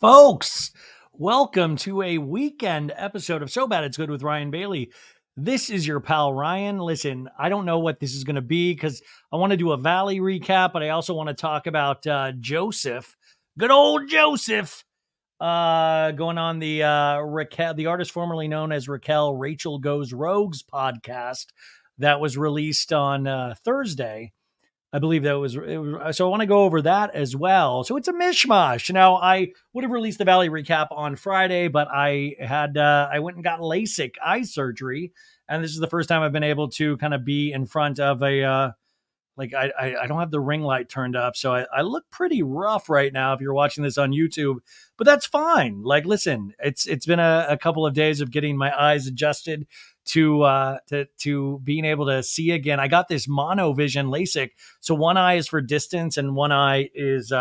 Folks, welcome to a weekend episode of So Bad It's Good with Ryan Bailey. This is your pal Ryan. Listen, I don't know what this is going to be because I want to do a Valley recap, but I also want to talk about Joseph, good old Joseph, going on the Raquel, the artist formerly known as Raquel, Rachel Goes Rogues podcast that was released on Thursday. I believe that was so I want to go over that as well. So it's a mishmash. Now I would have released the Valley recap on Friday, but I went and got LASIK eye surgery, and this is the first time I've been able to kind of be in front of a I don't have the ring light turned up, so I look pretty rough right now if you're watching this on YouTube, but that's fine. Like, listen, it's been a couple of days of getting my eyes adjusted to being able to see again. I got this monovision LASIK, so one eye is for distance and one eye is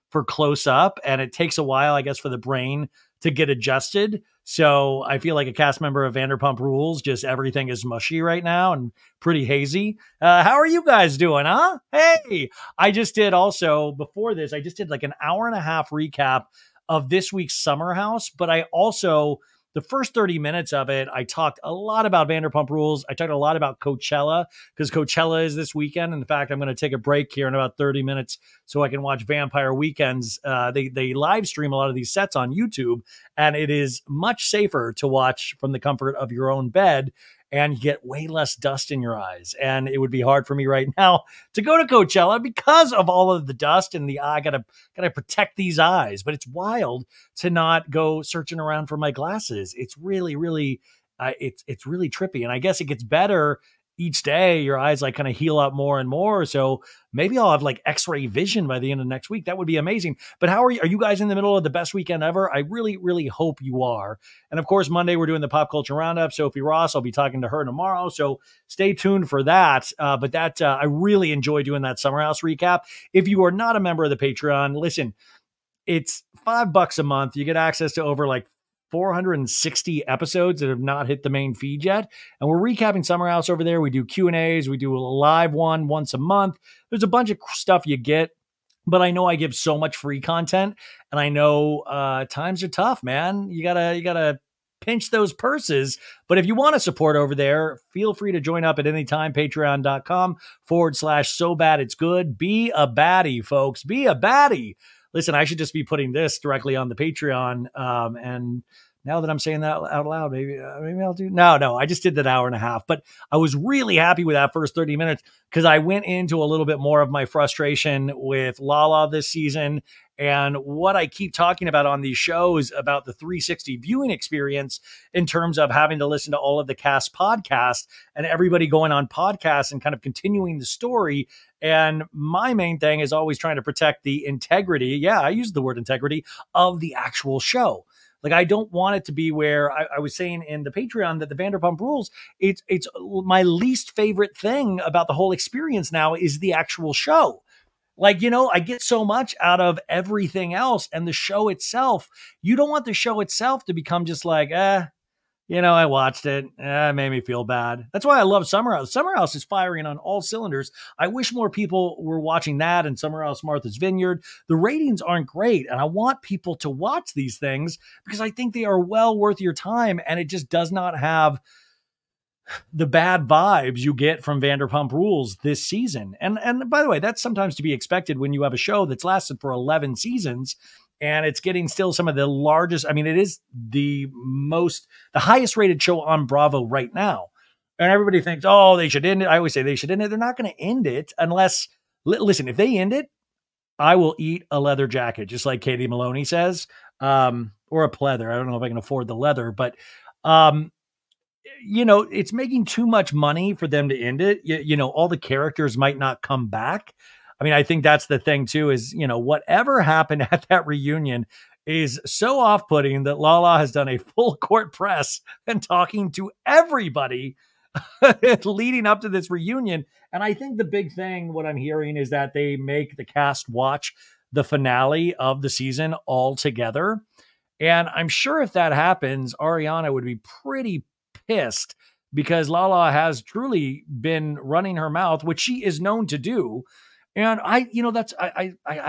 for close up, and it takes a while, I guess, for the brain to get adjusted. So I feel like a cast member of Vanderpump Rules. Just everything is mushy right now and pretty hazy. How are you guys doing, huh? Hey, I just did also before this, I just did like an hour and a half recap of this week's Summer House, but I also the first 30 minutes of it, I talked a lot about Vanderpump Rules. I talked a lot about Coachella because Coachella is this weekend. In fact, I'm going to take a break here in about 30 minutes so I can watch Vampire Weekends. They live stream a lot of these sets on YouTube, and it is much safer to watch from the comfort of your own bed, and you get way less dust in your eyes. And it would be hard for me right now to go to Coachella because of all of the dust in the eye. Gotta protect these eyes. But it's wild to not go searching around for my glasses. It's really, really, it's really trippy. And I guess it gets better each day. Your eyes like kind of heal up more and more. So maybe I'll have like X-ray vision by the end of next week. That would be amazing. But how are you? Are you guys in the middle of the best weekend ever? I really, really hope you are. And of course, Monday we're doing the Pop Culture Roundup. Sophie Ross, I'll be talking to her tomorrow. So stay tuned for that. But I really enjoy doing that Summer House recap. If you are not a member of the Patreon, listen, it's $5 a month. You get access to over like 460 episodes that have not hit the main feed yet. And we're recapping Summer House over there. We do Q&As. We do a live one once a month. There's a bunch of stuff you get, but I know I give so much free content, and I know times are tough, man. You gotta pinch those purses. But if you want to support over there, feel free to join up at any time. Patreon.com/so bad it's good. Be a baddie, folks. Be a baddie. Listen, I should just be putting this directly on the Patreon. And now that I'm saying that out loud, maybe I'll do. No, I just did that hour and a half, but I was really happy with that first 30 minutes because I went into a little bit more of my frustration with Lala this season and what I keep talking about on these shows about the 360 viewing experience in terms of having to listen to all of the cast podcasts and everybody going on podcasts and kind of continuing the story. And my main thing is always trying to protect the integrity. Yeah, I use the word integrity of the actual show. Like, I don't want it to be where I was saying in the Patreon that the Vanderpump Rules, it's my least favorite thing about the whole experience now is the actual show. Like, I get so much out of everything else, and the show itself, you don't want the show itself to become just like, I watched it. It made me feel bad. That's why I love Summer House. Summer House is firing on all cylinders. I wish more people were watching that and Summer House Martha's Vineyard. The ratings aren't great, and I want people to watch these things because I think they are well worth your time, and it just does not have the bad vibes you get from Vanderpump Rules this season. And by the way, that's sometimes to be expected when you have a show that's lasted for 11 seasons. And it's getting still some of the largest. I mean, it is the highest rated show on Bravo right now. And everybody thinks, oh, they should end it. I always say they should end it. They're not going to end it unless, listen, if they end it, I will eat a leather jacket, just like Katie Maloney says, or a pleather. I don't know if I can afford the leather, but, it's making too much money for them to end it. All the characters might not come back. I mean, I think that's the thing too, is, whatever happened at that reunion is so off-putting that Lala has done a full court press and talking to everybody leading up to this reunion. And I think the big thing, what I'm hearing is that they make the cast watch the finale of the season all together. And I'm sure if that happens, Ariana would be pretty pissed because Lala has truly been running her mouth, which she is known to do. And I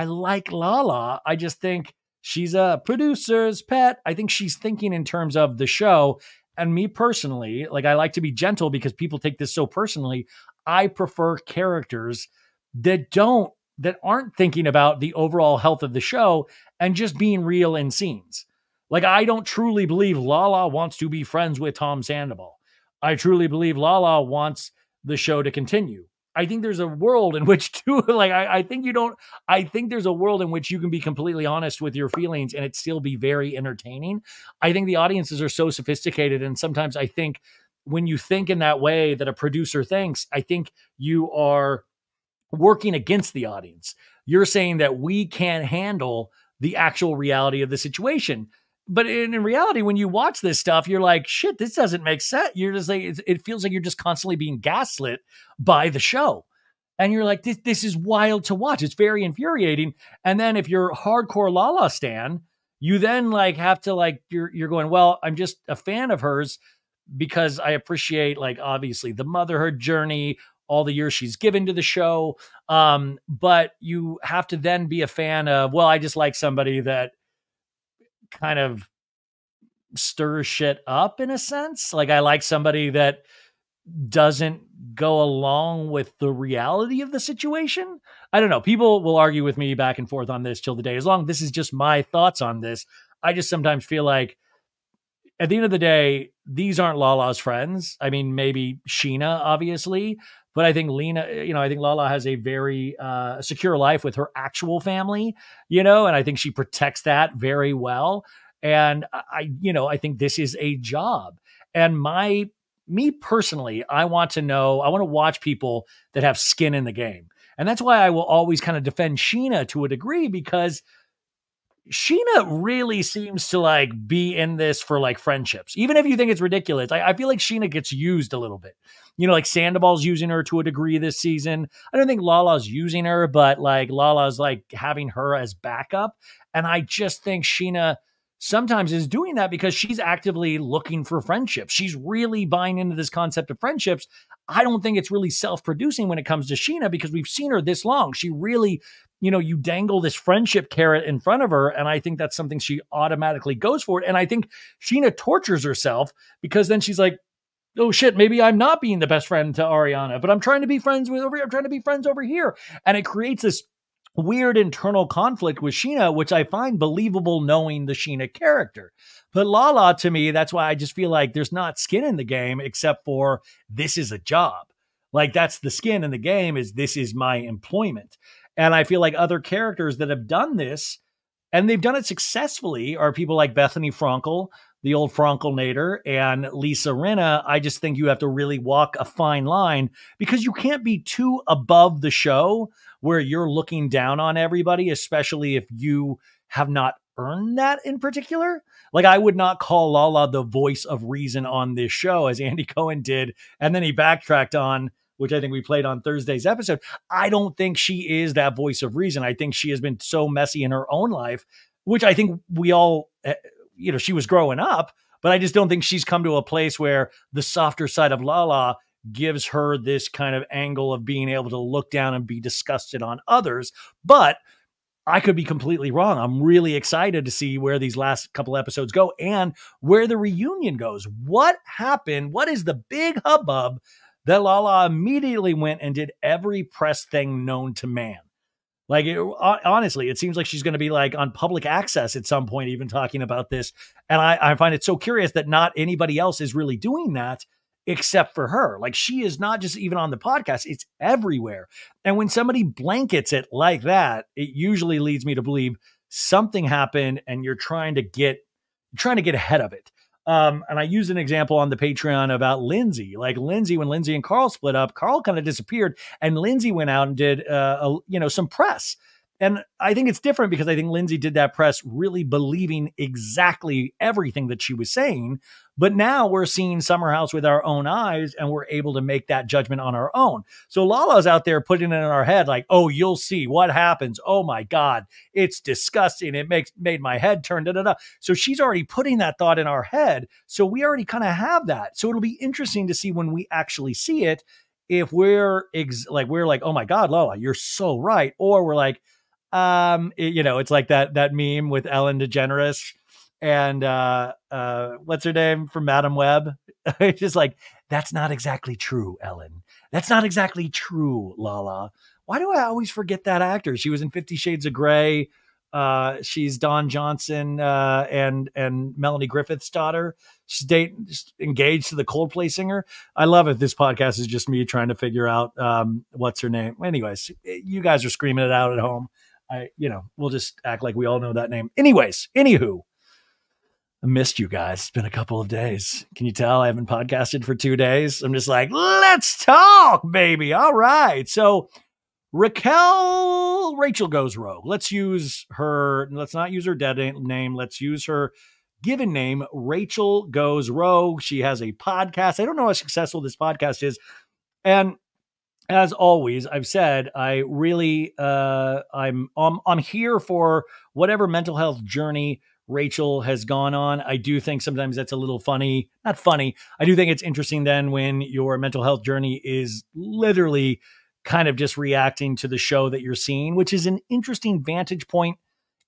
like Lala. I just think She's a producer's pet. I think she's thinking in terms of the show. And me personally, like I like to be gentle because people take this so personally. I prefer characters that aren't thinking about the overall health of the show and just being real in scenes. Like I don't truly believe Lala wants to be friends with Tom Sandoval. I truly believe Lala wants the show to continue. I think there's a world in which to like I think you don't I think there's a world in which you can be completely honest with your feelings and it still be very entertaining. I think the audiences are so sophisticated, and sometimes I think when you think in that way that a producer thinks, I think you are working against the audience. You're saying that we can't handle the actual reality of the situation. But in reality, when you watch this stuff, you're like, shit, this doesn't make sense. You're just like, it feels like you're just constantly being gaslit by the show. And you're like, this is wild to watch. It's very infuriating. And then if you're hardcore Lala stan, you then like have to like, you're going, well, I'm just a fan of hers because I appreciate like obviously the motherhood journey, all the years she's given to the show. But you have to then be a fan of, well, I just like somebody that kind of stirs shit up in a sense. Like I like somebody that doesn't go along with the reality of the situation. I don't know. People will argue with me back and forth on this till the day is long. This is just my thoughts on this. I just sometimes feel like at the end of the day, these aren't Lala's friends. I mean, maybe Sheena, obviously, but I think Lena, I think Lala has a very secure life with her actual family, and I think she protects that very well. And I think this is a job. And me personally, I want to watch people that have skin in the game. And that's why I will always kind of defend Sheena to a degree, because Sheena really seems to like be in this for like friendships. Even if you think it's ridiculous, I feel like Sheena gets used a little bit. Like Sandoval's using her to a degree this season. I don't think Lala's using her, but like Lala's like having her as backup. And I just think Sheena sometimes is doing that because she's actively looking for friendships. She's really buying into this concept of friendships. I don't think it's really self-producing when it comes to Sheena because we've seen her this long. She really, you dangle this friendship carrot in front of her. And I think that's something she automatically goes for. And I think Sheena tortures herself because then she's like, oh shit, maybe I'm not being the best friend to Ariana, but I'm trying to be friends with over here. I'm trying to be friends over here. And it creates this weird internal conflict with Sheena, which I find believable knowing the Sheena character. But Lala, to me, that's why I just feel like there's not skin in the game except for this is a job. Like that's the skin in the game is this is my employment. And I feel like other characters that have done this and they've done it successfully are people like Bethany Frankel, the old Frankelnator, and Lisa Rinna. I just think you have to really walk a fine line because you can't be too above the show where you're looking down on everybody, especially if you have not earned that in particular. Like I would not call Lala the voice of reason on this show as Andy Cohen did. And then he backtracked on, which I think we played on Thursday's episode. I don't think she is that voice of reason. I think she has been so messy in her own life, which I think we all, she was growing up, but I just don't think she's come to a place where the softer side of Lala gives her this kind of angle of being able to look down and be disgusted on others. But I could be completely wrong. I'm really excited to see where these last couple episodes go and where the reunion goes. What happened? What is the big hubbub that Lala immediately went and did every press thing known to man? Like, honestly, it seems like she's going to be like on public access at some point, even talking about this. And I find it so curious that not anybody else is really doing that except for her. Like she is not just even on the podcast, it's everywhere. And when somebody blankets it like that, it usually leads me to believe something happened and you're trying to get ahead of it. And I used an example on the Patreon about Lindsay. Like Lindsay, when Lindsay and Carl split up, Carl kind of disappeared and Lindsay went out and did, some press. And I think it's different because I think Lindsay did that press really believing exactly everything that she was saying. But now we're seeing Summer House with our own eyes and we're able to make that judgment on our own. So Lala's out there putting it in our head like, oh, you'll see what happens. Oh my God, it's disgusting. It made my head turn. Da, da, da. So she's already putting that thought in our head. So we already kind of have that. So it'll be interesting to see when we actually see it, if we're like, oh my God, Lala, you're so right. Or we're like, It's like that meme with Ellen DeGeneres and what's her name from Madam Web. It's just like, that's not exactly true, Ellen. That's not exactly true, Lala. Why do I always forget that actor? She was in 50 Shades of Grey. She's Don Johnson and Melanie Griffith's daughter. She's engaged to the Coldplay singer. I love it. This podcast is just me trying to figure out what's her name. Anyways, you guys are screaming it out at home. We'll just act like we all know that name. Anyways, anywho, I missed you guys. It's been a couple of days. Can you tell I haven't podcasted for 2 days? I'm just like, let's talk, baby. All right. So Rachel goes rogue. Let's not use her dead name. Let's use her given name. Rachel goes rogue. She has a podcast. I don't know how successful this podcast is. And as always, I've said, I really, I'm here for whatever mental health journey Rachel has gone on. I do think sometimes that's a little funny, not funny. I do think it's interesting then when your mental health journey is literally kind of just reacting to the show that you're seeing, which is an interesting vantage point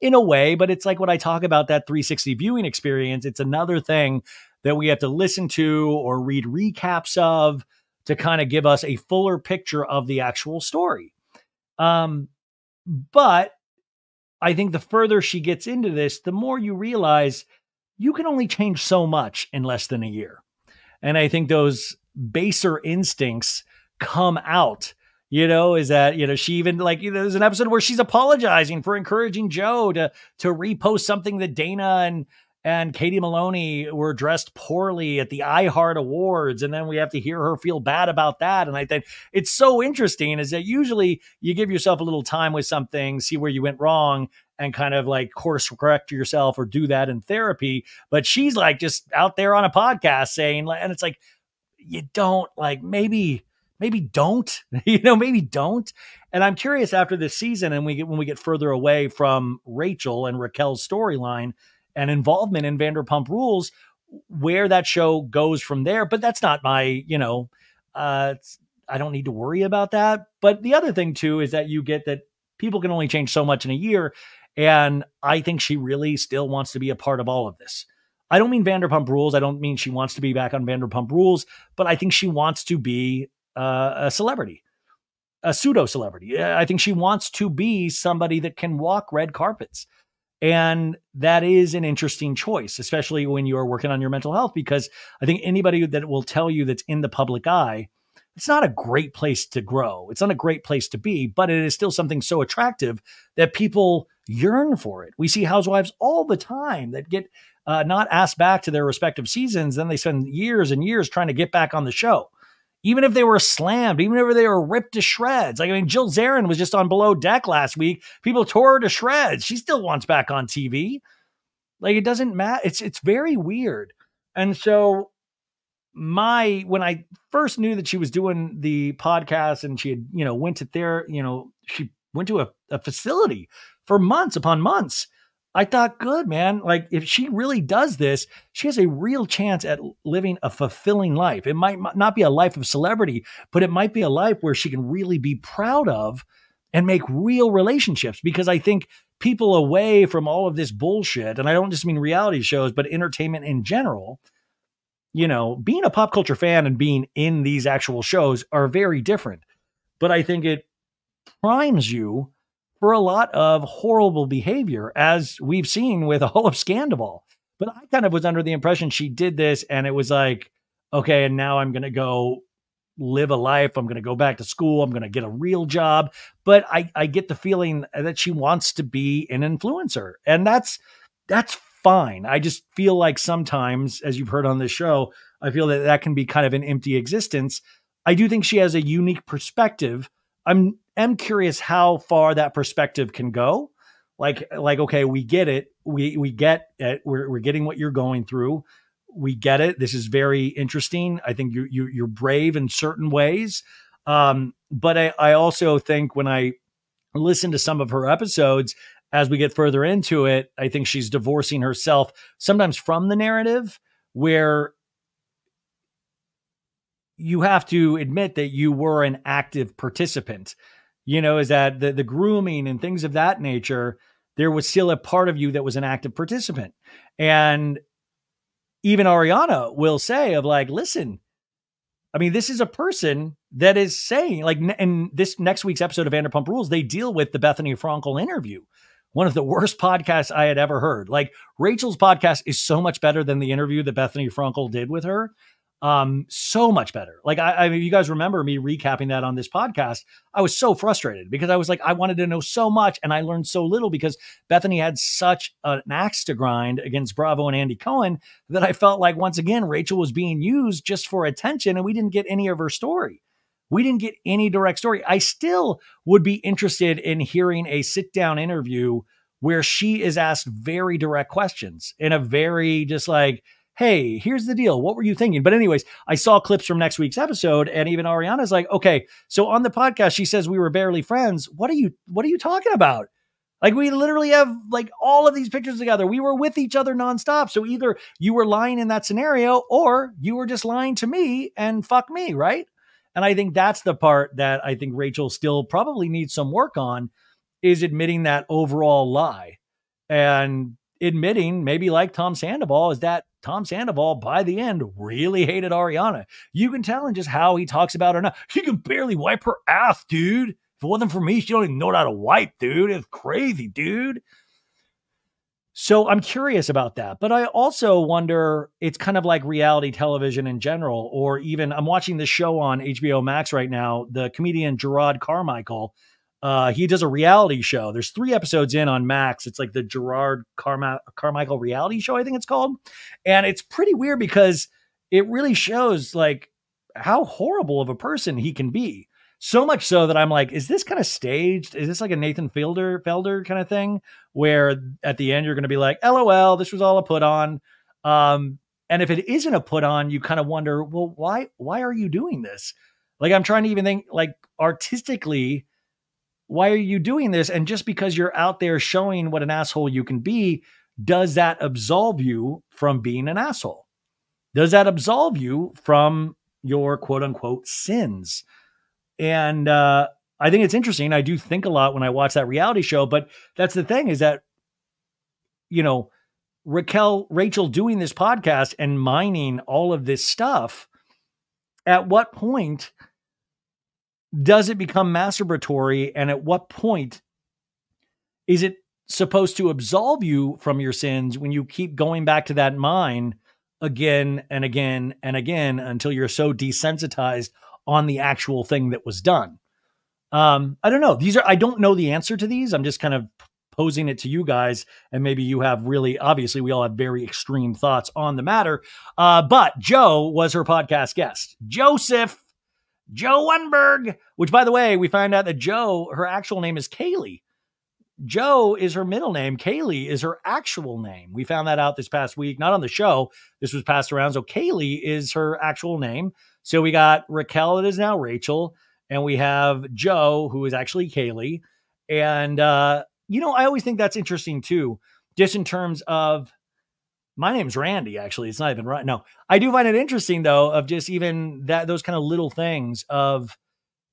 in a way, but it's like what I talk about, that 360 viewing experience. It's another thing that we have to listen to or read recaps of to kind of give us a fuller picture of the actual story. But I think the further she gets into this, the more you realize you can only change so much in less than a year. And I think those baser instincts come out, is that, she even there's an episode where she's apologizing for encouraging Joe to repost something that Dana and Katie Maloney were dressed poorly at the iHeart Awards. And then we have to hear her feel bad about that. And I think it's so interesting is that usually you give yourself a little time with something, see where you went wrong and kind of like course correct yourself or do that in therapy. But she's like just out there on a podcast saying, and it's like, you don't maybe don't, maybe don't. And I'm curious after this season and when we get further away from Rachel and Raquel's storyline and involvement in Vanderpump Rules, where that show goes from there. But that's not my, I don't need to worry about that. But the other thing too, is that you get that people can only change so much in a year. And I think she really still wants to be a part of all of this. I don't mean Vanderpump Rules. I don't mean she wants to be back on Vanderpump Rules, but I think she wants to be a celebrity, a pseudo celebrity. I think she wants to be somebody that can walk red carpets. And that is an interesting choice, especially when you're working on your mental health, because I think anybody that will tell you that's in the public eye, it's not a great place to grow. It's not a great place to be, but it is still something so attractive that people yearn for it. We see housewives all the time that get not asked back to their respective seasons. Then they spend years and years trying to get back on the show. Even if they were slammed, even if they were ripped to shreds. Jill Zarin was just on Below Deck last week. People tore her to shreds. She still wants back on TV. It doesn't matter. It's very weird. And so when I first knew that she was doing the podcast and she had, she went to a facility for months upon months. I thought, good, man. If she really does this, she has a real chance at living a fulfilling life. It might not be a life of celebrity, but it might be a life where she can really be proud of and make real relationships. Because I think people away from all of this bullshit, and I don't just mean reality shows, but entertainment in general, being a pop culture fan and being in these actual shows are very different. But I think it primes you for a lot of horrible behavior, as we've seen with all of Scandoval. But I kind of was under the impression she did this and it was like, okay, and now I'm going to go live a life. I'm going to go back to school. I'm going to get a real job. But I get the feeling that she wants to be an influencer, and that's fine. I just feel like sometimes, as you've heard on this show, I feel that can be kind of an empty existence. I do think she has a unique perspective. I'm curious how far that perspective can go. Okay, we get it. We get it. We're getting what you're going through. We get it. This is very interesting. I think you're brave in certain ways. But I also think when I listen to some of her episodes, as we get further into it, I think she's divorcing herself sometimes from the narrative, where you have to admit that you were an active participant. is that the grooming and things of that nature, there was still a part of you that was an active participant. And even Ariana will say of like, listen, I mean, this is a person that is saying, like, in this next week's episode of Vanderpump Rules, they deal with the Bethany Frankel interview, one of the worst podcasts I had ever heard. Like, Rachel's podcast is so much better than the interview that Bethany Frankel did with her. So much better. Like, I mean, you guys remember me recapping that on this podcast. I was so frustrated because I was like, I wanted to know so much and I learned so little because Bethany had such an axe to grind against Bravo and Andy Cohen that I felt like, once again, Rachel was being used just for attention and we didn't get any of her story. We didn't get any direct story. I still would be interested in hearing a sit down interview where she is asked very direct questions in a very just like, hey, here's the deal. What were you thinking? But anyways, I saw clips from next week's episode and even Ariana's like, okay, so on the podcast, she says we were barely friends. What are you talking about? Like, we literally have like all of these pictures together. We were with each other nonstop. So either you were lying in that scenario or you were just lying to me and fuck me. Right. And I think that's the part that I think Rachel still probably needs some work on, is admitting that overall lie and admitting, maybe like Tom Sandoval, is that Tom Sandoval by the end really hated Ariana. You can tell in just how he talks about her now. She can barely wipe her ass, dude. If it wasn't for me, she don't even know how to wipe, dude. It's crazy, dude. So I'm curious about that. But I also wonder, it's kind of like reality television in general, or even I'm watching this show on HBO Max right now, the comedian Gerard Carmichael. He does a reality show. There's 3 episodes in on Max. It's like the Gerard Carmichael reality show, I think it's called. And it's pretty weird because it really shows like how horrible of a person he can be. So much so that I'm like, is this kind of staged? Is this like a Nathan Felder kind of thing where at the end you're going to be like, LOL, this was all a put on. And if it isn't a put on, you kind of wonder, well, why are you doing this? Like, I'm trying to even think like artistically, why are you doing this? And just because you're out there showing what an asshole you can be, does that absolve you from being an asshole? Does that absolve you from your quote unquote sins? And I think it's interesting. I do think a lot when I watch that reality show, but that's the thing, is that, Rachel doing this podcast and mining all of this stuff, at what point does it become masturbatory? And at what point is it supposed to absolve you from your sins when you keep going back to that mine again and again and again until you're so desensitized on the actual thing that was done? I don't know. I don't know the answer to these. I'm just kind of posing it to you guys. And maybe you have obviously we all have very extreme thoughts on the matter. But Joe was her podcast guest. Joe Weinberg, which, by the way, we find out that Joe, her actual name is Kaylee. Joe is her middle name. Kaylee is her actual name. We found that out this past week, not on the show. This was passed around. So Kaylee is her actual name. So we got Raquel, that is now Rachel, and we have Joe, who is actually Kaylee. And, I always think that's interesting too, just in terms of, my name's Randy, actually. It's not even right. No, I do find it interesting though, of just even those kind of little things of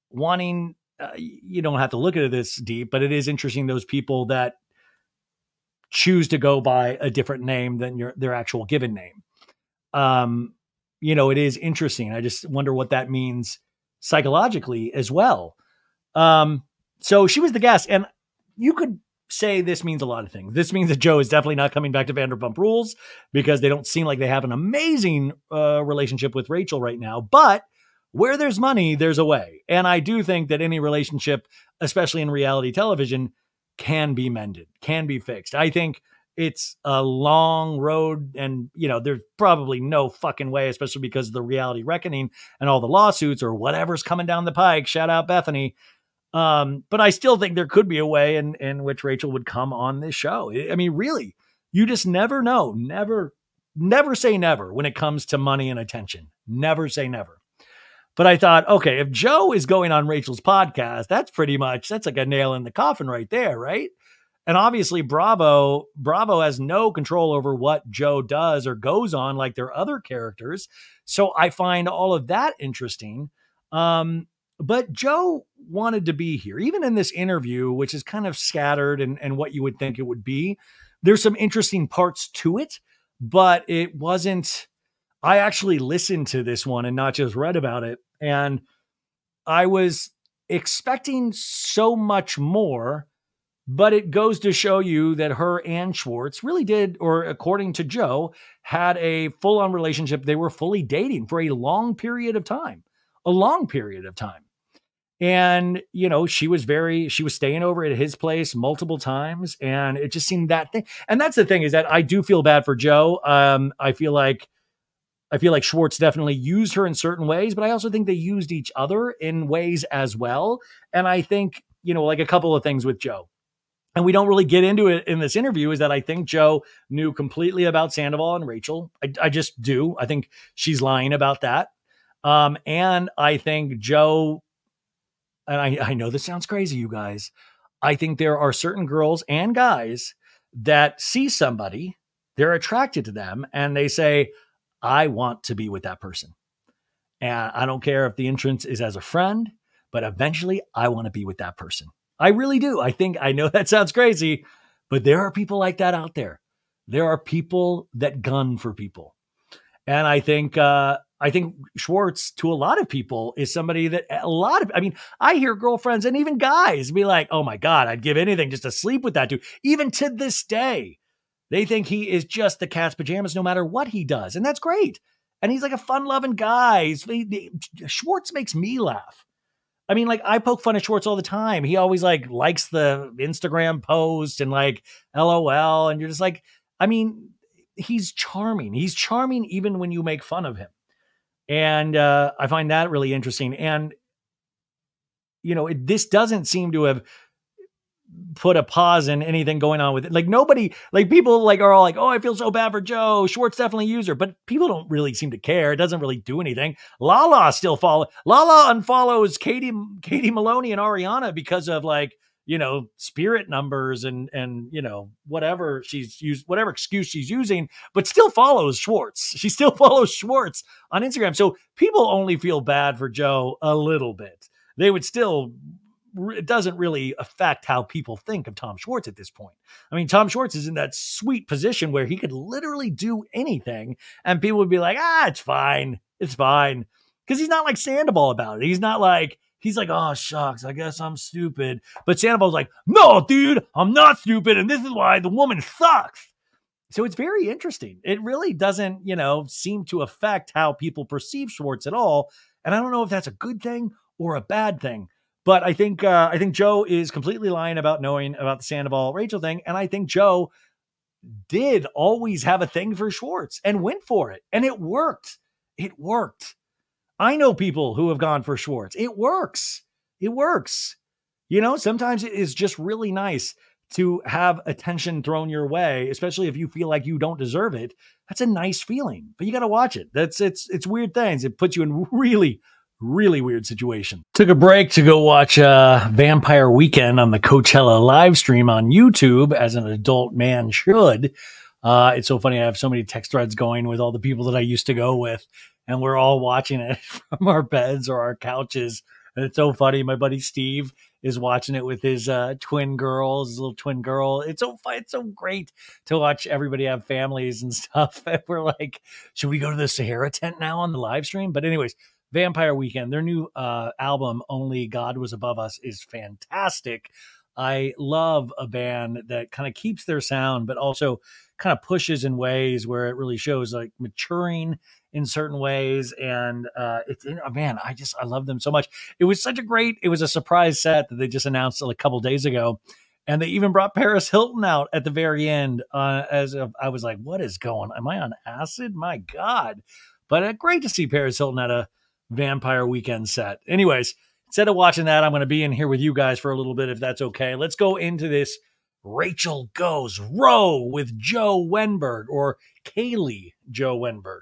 wanting, you don't have to look at it this deep, but it is interesting. Those people that choose to go by a different name than their actual given name. It is interesting. I just wonder what that means psychologically as well. So she was the guest, and you could say this means a lot of things. This means that Joe is definitely not coming back to Vanderpump Rules because they don't seem like they have an amazing relationship with Rachel right now. But where there's money, there's a way. And I do think that any relationship, especially in reality television, can be mended, can be fixed. I think it's a long road, and, there's probably no fucking way, especially because of the reality reckoning and all the lawsuits or whatever's coming down the pike. Shout out Bethany. But I still think there could be a way in which Rachel would come on this show. I mean, really, you just never know. Never say never when it comes to money and attention. Never say never. But I thought, okay, if Joe is going on Rachel's podcast, that's like a nail in the coffin right there, right? And obviously Bravo has no control over what Joe does or goes on like their other characters. So I find all of that interesting. But Joe wanted to be here, even in this interview, which is kind of scattered and what you would think it would be. There's some interesting parts to it, but it wasn't. I actually listened to this one and not just read about it. And I was expecting so much more, but it goes to show you that her and Schwartz really did, or according to Joe, had a full on relationship. They were fully dating for a long period of time, a long period of time. And, she was staying over at his place multiple times. And it just seemed that thing. And that's the thing, is that I do feel bad for Joe. I feel like Schwartz definitely used her in certain ways, but I also think they used each other in ways as well. And I think, like a couple of things with Joe, and we don't really get into it in this interview, is that I think Joe knew completely about Sandoval and Rachel. I just do. I think she's lying about that. And I think Joe, and I know this sounds crazy, you guys, I think there are certain girls and guys that see somebody, they're attracted to them, and they say, I want to be with that person. And I don't care if the entrance is as a friend, but eventually I want to be with that person. I really do. I know that sounds crazy, but there are people like that out there. There are people that gun for people. And I think Schwartz, to a lot of people, is somebody that I hear girlfriends and even guys be like, oh my God, I'd give anything just to sleep with that dude. Even to this day, they think he is just the cat's pajamas no matter what he does. And that's great. And he's like a fun loving guy. Schwartz makes me laugh. I poke fun at Schwartz all the time. He always likes the Instagram post and LOL. And you're just he's charming. He's charming even when you make fun of him. And I find that really interesting. And, this doesn't seem to have put a pause in anything going on with it. Nobody, people are all oh, I feel so bad for Joe. Schwartz definitely used her, but people don't really seem to care. It doesn't really do anything. Lala unfollows Katie Maloney and Ariana because of spirit numbers and whatever she's used, whatever excuse she's using, but still follows Schwartz. She still follows Schwartz on Instagram. So people only feel bad for Joe a little bit. They would still, it doesn't really affect how people think of Tom Schwartz at this point. Tom Schwartz is in that sweet position where he could literally do anything and people would be like, it's fine. It's fine. Because he's not like Sandoval about it. He's like, oh, shucks, I guess I'm stupid. But Sandoval's like, no, dude, I'm not stupid. And this is why the woman sucks. So it's very interesting. It really doesn't, seem to affect how people perceive Schwartz at all. And I don't know if that's a good thing or a bad thing. But I think Joe is completely lying about knowing about the Sandoval Rachel thing. And I think Joe did always have a thing for Schwartz and went for it. And it worked. It worked. I know people who have gone for Schwartz. It works. It works. Sometimes it is just really nice to have attention thrown your way, especially if you feel like you don't deserve it. That's a nice feeling, but you got to watch it. It's weird things. It puts you in really, really weird situation. Took a break to go watch Vampire Weekend on the Coachella live stream on YouTube, as an adult man should. It's so funny. I have so many text threads going with all the people that I used to go with, and we're all watching it from our beds or our couches. And it's so funny. My buddy Steve is watching it with his twin girls, his little twin girl. It's so fun. It's so great to watch everybody have families and stuff. And we're like, should we go to the Sahara tent now on the live stream? But anyways, Vampire Weekend, their new album, Only God Was Above Us, is fantastic. I love a band that kind of keeps their sound, but also kind of pushes in ways where it really shows maturing in certain ways. And man, I love them so much. It was a surprise set that they just announced a couple days ago. And they even brought Paris Hilton out at the very end I was like, what is going on? Am I on acid? My God. But great to see Paris Hilton at a Vampire Weekend set. Anyways, instead of watching that, I'm going to be in here with you guys for a little bit, if that's okay. Let's go into this Rachel Goes Row with Joe Wenberg, or Kaylee Joe Wenberg.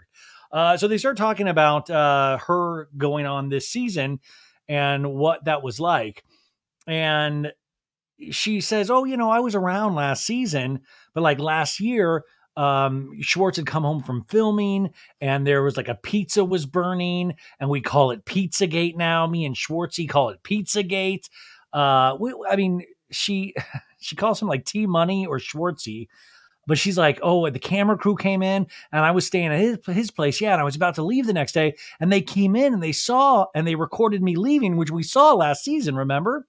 So they start talking about her going on this season and what that was like. And she says, oh, I was around last season, but last year, Schwartz had come home from filming and there was like a pizza was burning, and we call it Pizzagate now. Me and Schwartzy call it Pizzagate. I mean, she she calls him like T Money or Schwartzy, but she's like, oh, the camera crew came in and I was staying at his place. Yeah. And I was about to leave the next day. And they came in and they saw and they recorded me leaving, which we saw last season, remember?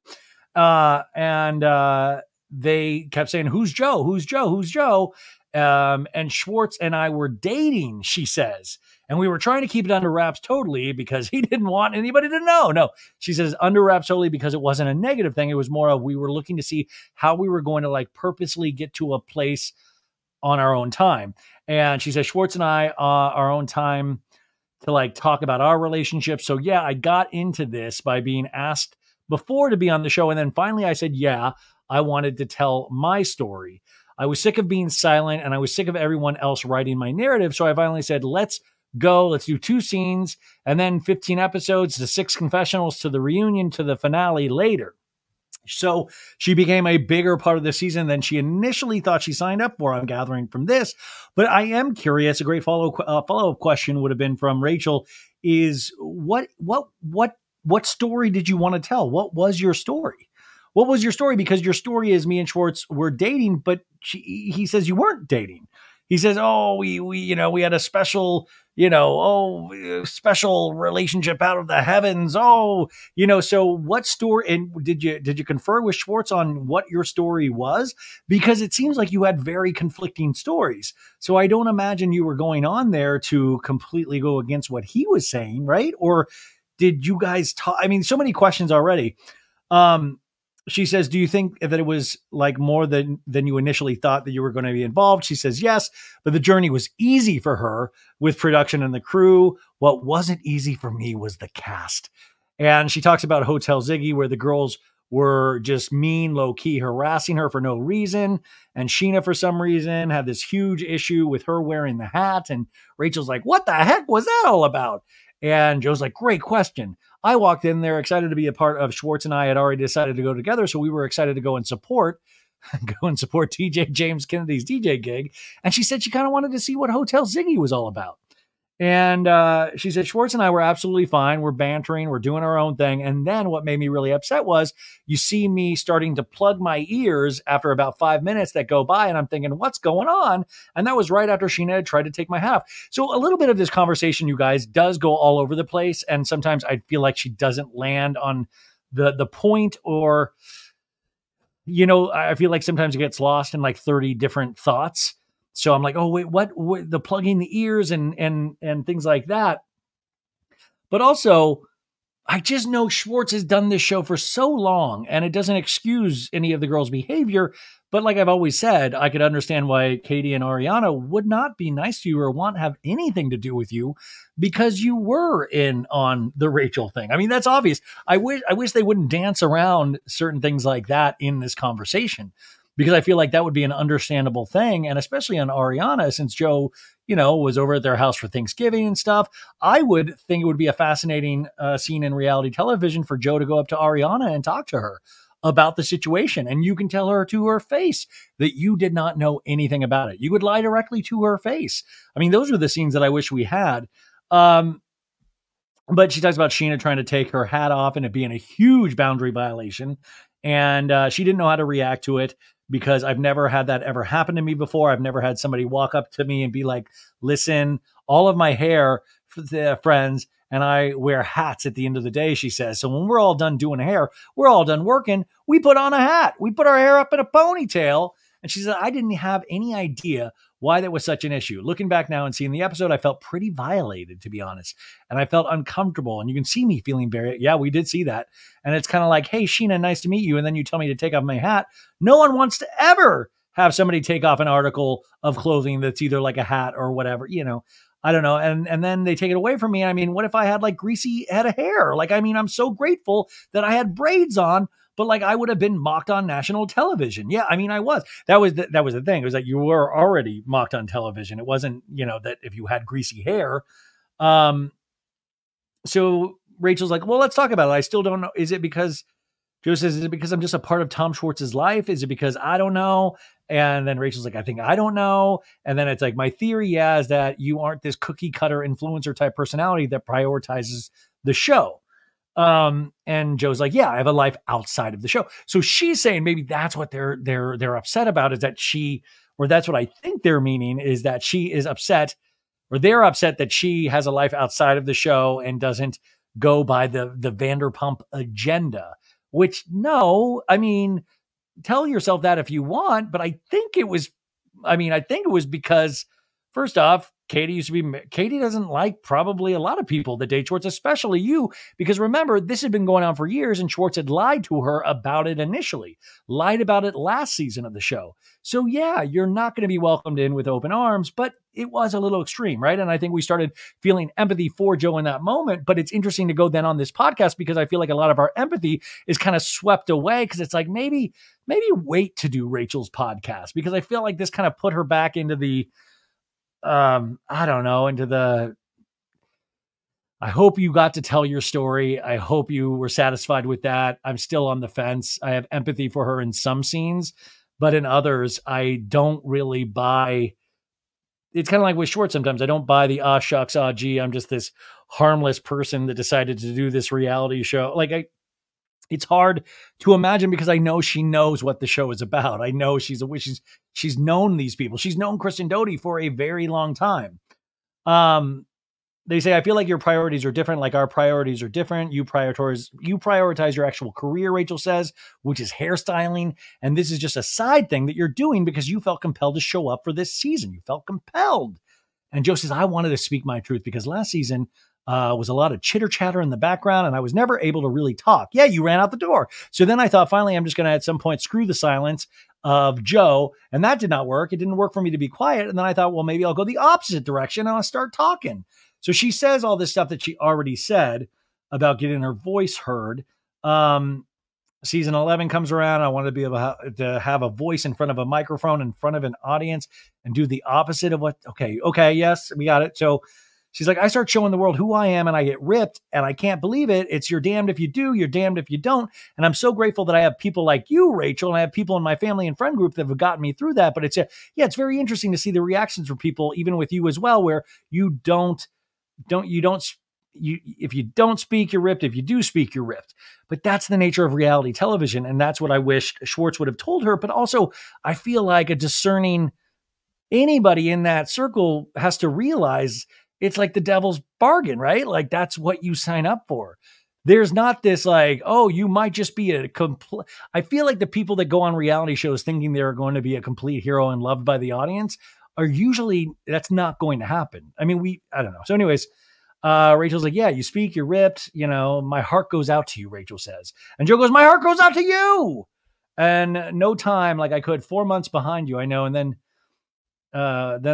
And they kept saying, who's Joe? Who's Joe? Who's Joe? And Schwartz and I were dating, she says. And we were trying to keep it under wraps totally because he didn't want anybody to know. No, she says under wraps totally because it wasn't a negative thing. It was more of we were looking to see how we were going to like purposely get to a place on our own time. And she says, Schwartz and I, our own time to like talk about our relationship. So yeah, I got into this by being asked before to be on the show. And then finally I said, yeah, I wanted to tell my story. I was sick of being silent and I was sick of everyone else writing my narrative. So I finally said, let's go. Let's do 2 scenes and then 15 episodes to 6 confessionals to the reunion to the finale later. So she became a bigger part of the season than she initially thought she signed up for, I'm gathering from this. But I am curious, a great follow-up question would have been from Rachel is what story did you want to tell? What was your story? What was your story? Because your story is me and Schwartz were dating, but he says you weren't dating. He says, oh, we had a special, special relationship out of the heavens. Oh, so what story, and did you confer with Schwartz on what your story was? Because it seems like you had very conflicting stories. So I don't imagine you were going on there to completely go against what he was saying, right? Or did you guys talk? I mean, so many questions already. She says, do you think that it was like more than you initially thought that you were going to be involved? She says, yes, but the journey was easy for her with production and the crew. What wasn't easy for me was the cast. And she talks about Hotel Ziggy, where the girls were just mean, low key, harassing her for no reason. And Scheana, for some reason, had this huge issue with her wearing the hat. And Rachel's like, what the heck was that all about? And Joe's like, great question. I walked in there excited to be a part of Schwartz, and I had already decided to go together. So we were excited to go and support TJ James Kennedy's DJ gig. And she said she kind of wanted to see what Hotel Ziggy was all about. And she said, Schwartz and I were absolutely fine. We're bantering. We're doing our own thing. And then what made me really upset was you see me starting to plug my ears after about 5 minutes that go by. And I'm thinking, what's going on? And that was right after Scheana had tried to take my hat off. So a little bit of this conversation, you guys, does go all over the place. And sometimes I feel like she doesn't land on the point, or, I feel like sometimes it gets lost in like 30 different thoughts. So I'm like, oh, wait, what the plugging the ears and things like that. But also, I just know Schwartz has done this show for so long, and it doesn't excuse any of the girls' behavior. But like I've always said, I could understand why Katie and Ariana would not be nice to you or want to have anything to do with you because you were in on the Rachel thing. I mean, that's obvious. I wish they wouldn't dance around certain things like that in this conversation, because I feel like that would be an understandable thing. And especially on Ariana, since Joe, was over at their house for Thanksgiving and stuff, I would think it would be a fascinating scene in reality television for Joe to go up to Ariana and talk to her about the situation. And you can tell her to her face that you did not know anything about it. You would lie directly to her face. I mean, those are the scenes that I wish we had. But she talks about Scheana trying to take her hat off and it being a huge boundary violation. And she didn't know how to react to it, because I've never had that ever happen to me before. I've never had somebody walk up to me and be like, listen, all of my hair, friends, and I wear hats at the end of the day, she says. So when we're all done doing hair, we're all done working, we put on a hat. We put our hair up in a ponytail. And she said, I didn't have any idea why that was such an issue. Looking back now and seeing the episode, I felt pretty violated, to be honest. And I felt uncomfortable. And you can see me feeling yeah, we did see that. And it's kind of like, hey, Scheana, nice to meet you. And then you tell me to take off my hat. No one wants to ever have somebody take off an article of clothing that's either like a hat or whatever, I don't know. And then they take it away from me. I mean, what if I had like greasy head of hair? Like, I mean, I'm so grateful that I had braids on, but like I would have been mocked on national television. Yeah, I mean, I was. That was the thing. It was that you were already mocked on television. It wasn't, that if you had greasy hair. So Rachel's like, well, let's talk about it. I still don't know. Is it because Joe says, is it because I'm just a part of Tom Schwartz's life? Is it because I don't know? And then Rachel's like, I think I don't know. And then it's like, my theory, yeah, is that you aren't this cookie cutter influencer type personality that prioritizes the show. And Joe's like, yeah, I have a life outside of the show. So she's saying maybe that's what they're upset about, is that she, or that's what I think they're meaning, is that she is upset, or they're upset that she has a life outside of the show and doesn't go by the Vanderpump agenda. Which, no, I mean, tell yourself that if you want, but I think it was because, first off, Katie doesn't like probably a lot of people that date Schwartz, especially you, because remember, this had been going on for years and Schwartz had lied to her about it initially, lied about it last season of the show. So yeah, you're not going to be welcomed in with open arms, but it was a little extreme, right? And I think we started feeling empathy for Joe in that moment, but it's interesting to go then on this podcast because I feel like a lot of our empathy is kind of swept away because it's like, maybe wait to do Rachel's podcast, because I feel like this kind of put her back into the, I don't know, I hope you got to tell your story. I hope you were satisfied with that. I'm still on the fence. I have empathy for her in some scenes, but in others, I don't really buy. It's kind of like with Schwartz sometimes. I don't buy the, shucks, gee, I'm just this harmless person that decided to do this reality show. Like, it's hard to imagine because I know she knows what the show is about. I know she's known these people. She's known Kristen Doute for a very long time. They say, I feel like your priorities are different. Like our priorities are different. You prioritize your actual career, Rachel says, which is hairstyling. And this is just a side thing that you're doing because you felt compelled to show up for this season. You felt compelled. And Joe says, I wanted to speak my truth because last season, was a lot of chitter chatter in the background and I was never able to really talk. Yeah, you ran out the door. So then I thought, finally, I'm just going to at some point screw the silence of Joe. And that did not work. It didn't work for me to be quiet. And then I thought, well, maybe I'll go the opposite direction and I'll start talking. So she says all this stuff that she already said about getting her voice heard. Season 11 comes around. I wanted to be able to have a voice in front of a microphone, in front of an audience, and do the opposite of what, okay, yes, we got it. So she's like, I start showing the world who I am and I get ripped and I can't believe it. It's you're damned if you do, you're damned if you don't. And I'm so grateful that I have people like you, Rachel, and I have people in my family and friend group that have gotten me through that. But it's very interesting to see the reactions from people, even with you as well, where if you don't speak, you're ripped. If you do speak, you're ripped. But that's the nature of reality television. And that's what I wish Schwartz would have told her. But also I feel like a discerning anybody in that circle has to realize it's like the devil's bargain, right? Like that's what you sign up for. There's not this like, oh, you might just be a complete. I feel like the people that go on reality shows thinking they're going to be a complete hero and loved by the audience are usually, that's not going to happen. I mean, I don't know. So anyways, Rachel's like, yeah, you speak, you're ripped. You know, my heart goes out to you, Rachel says. And Joe goes, my heart goes out to you. And no time, like I could 4 months behind you, I know. And then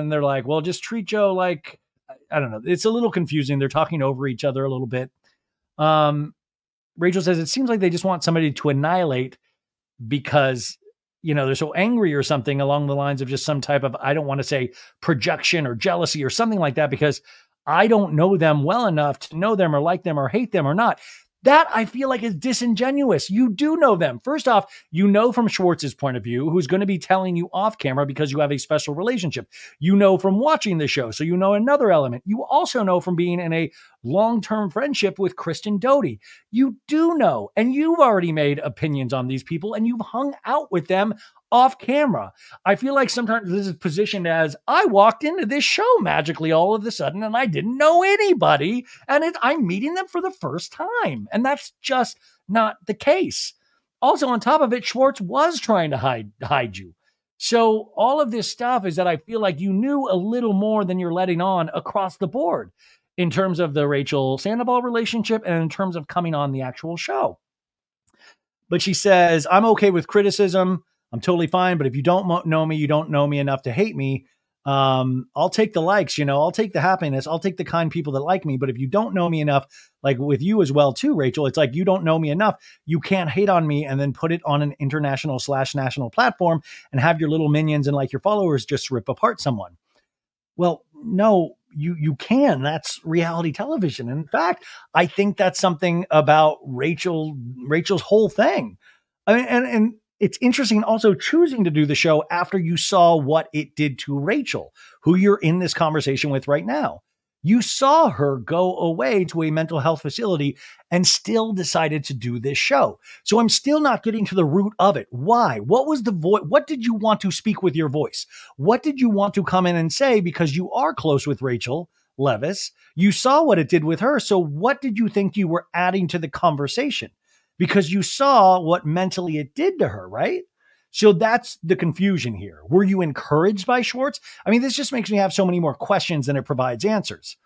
they're like, well, just treat Joe like, I don't know. It's a little confusing. They're talking over each other a little bit. Rachel says, it seems like they just want somebody to annihilate because, you know, they're so angry or something along the lines of just some type of, I don't want to say projection or jealousy or something like that, because I don't know them well enough to know them or like them or hate them or not. That I feel like is disingenuous. You do know them. First off, you know from Schwartz's point of view, who's going to be telling you off camera because you have a special relationship. You know from watching the show, so you know another element. You also know from being in a long-term friendship with Kristen Doute. You do know, and you've already made opinions on these people, and you've hung out with them off camera. I feel like sometimes this is positioned as, I walked into this show magically all of a sudden and I didn't know anybody and I'm meeting them for the first time. And that's just not the case. Also, on top of it, Schwartz was trying to hide you. So all of this stuff is that I feel like you knew a little more than you're letting on across the board in terms of the Rachel Sandoval relationship and in terms of coming on the actual show. But she says, I'm okay with criticism. I'm totally fine. But if you don't know me, you don't know me enough to hate me. I'll take the likes, I'll take the happiness. I'll take the kind people that like me. But if you don't know me enough, like with you as well too, Rachel, it's like, you don't know me enough. You can't hate on me and then put it on an international/national platform and have your little minions and like your followers just rip apart someone. Well, no, you can. That's reality television. In fact, I think that's something about Rachel's whole thing. I mean, and it's interesting also choosing to do the show after you saw what it did to Rachel, who you're in this conversation with right now. You saw her go away to a mental health facility and still decided to do this show. So I'm still not getting to the root of it. Why? What was the voice? What did you want to speak with your voice? What did you want to come in and say? Because you are close with Rachel Leviss. You saw what it did with her. So what did you think you were adding to the conversation? Because you saw what mentally it did to her, right? So that's the confusion here. Were you encouraged by Schwartz? I mean, this just makes me have so many more questions than it provides answers.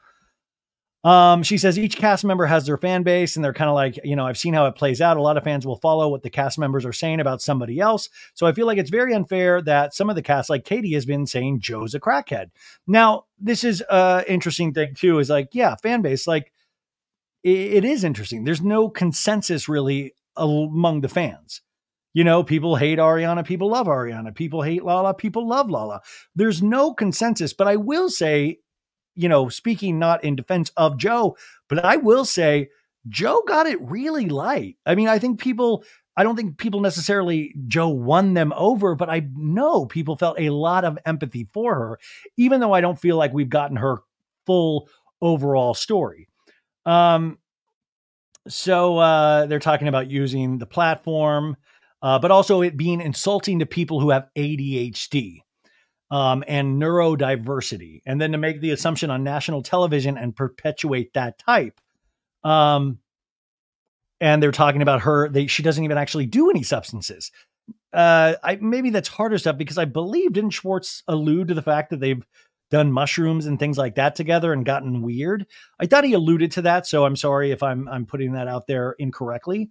She says each cast member has their fan base and they're kind of like, I've seen how it plays out. A lot of fans will follow what the cast members are saying about somebody else. So I feel like it's very unfair that some of the cast, like Katie, has been saying Joe's a crackhead. Now, this is an interesting thing too, is like, yeah, fan base, like it is interesting. There's no consensus really among the fans. People hate Ariana, people love Ariana, people hate Lala, people love Lala. There's no consensus, but I will say, speaking not in defense of Joe, but I will say Joe got it really light. I mean, I don't think people necessarily, Joe won them over, but I know people felt a lot of empathy for her, even though I don't feel like we've gotten her full overall story. So they're talking about using the platform, but also it being insulting to people who have ADHD and neurodiversity, and then to make the assumption on national television and perpetuate that type. And they're talking about she doesn't even actually do any substances. Maybe that's harder stuff because I believe, didn't Schwartz allude to the fact that they've done mushrooms and things like that together and gotten weird? I thought he alluded to that. So I'm sorry if I'm putting that out there incorrectly.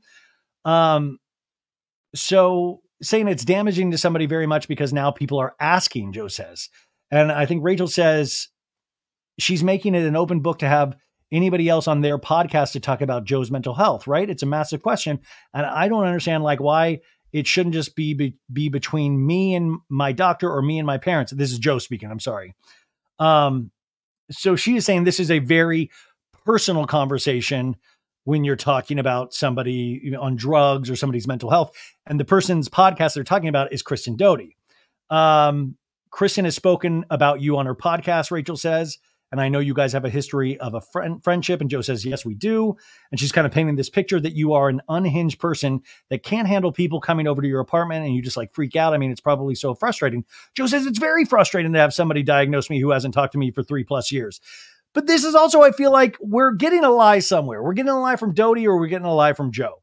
So saying it's damaging to somebody very much because now people are asking, Joe says. And I think Rachel says she's making it an open book to have anybody else on their podcast to talk about Joe's mental health, right? It's a massive question. And I don't understand why it shouldn't just be between me and my doctor or me and my parents. This is Joe speaking. I'm sorry. So she is saying this is a very personal conversation when you're talking about somebody on drugs or somebody's mental health. And the person's podcast they're talking about is Kristen Doute. Kristen has spoken about you on her podcast, Rachel says. And I know you guys have a history of a friendship. And Joe says, yes, we do. And she's kind of painting this picture that you are an unhinged person that can't handle people coming over to your apartment and you just freak out. I mean, it's probably so frustrating. Joe says it's very frustrating to have somebody diagnose me who hasn't talked to me for 3+ years. But this is also, I feel like we're getting a lie somewhere. We're getting a lie from Doute or we're getting a lie from Joe.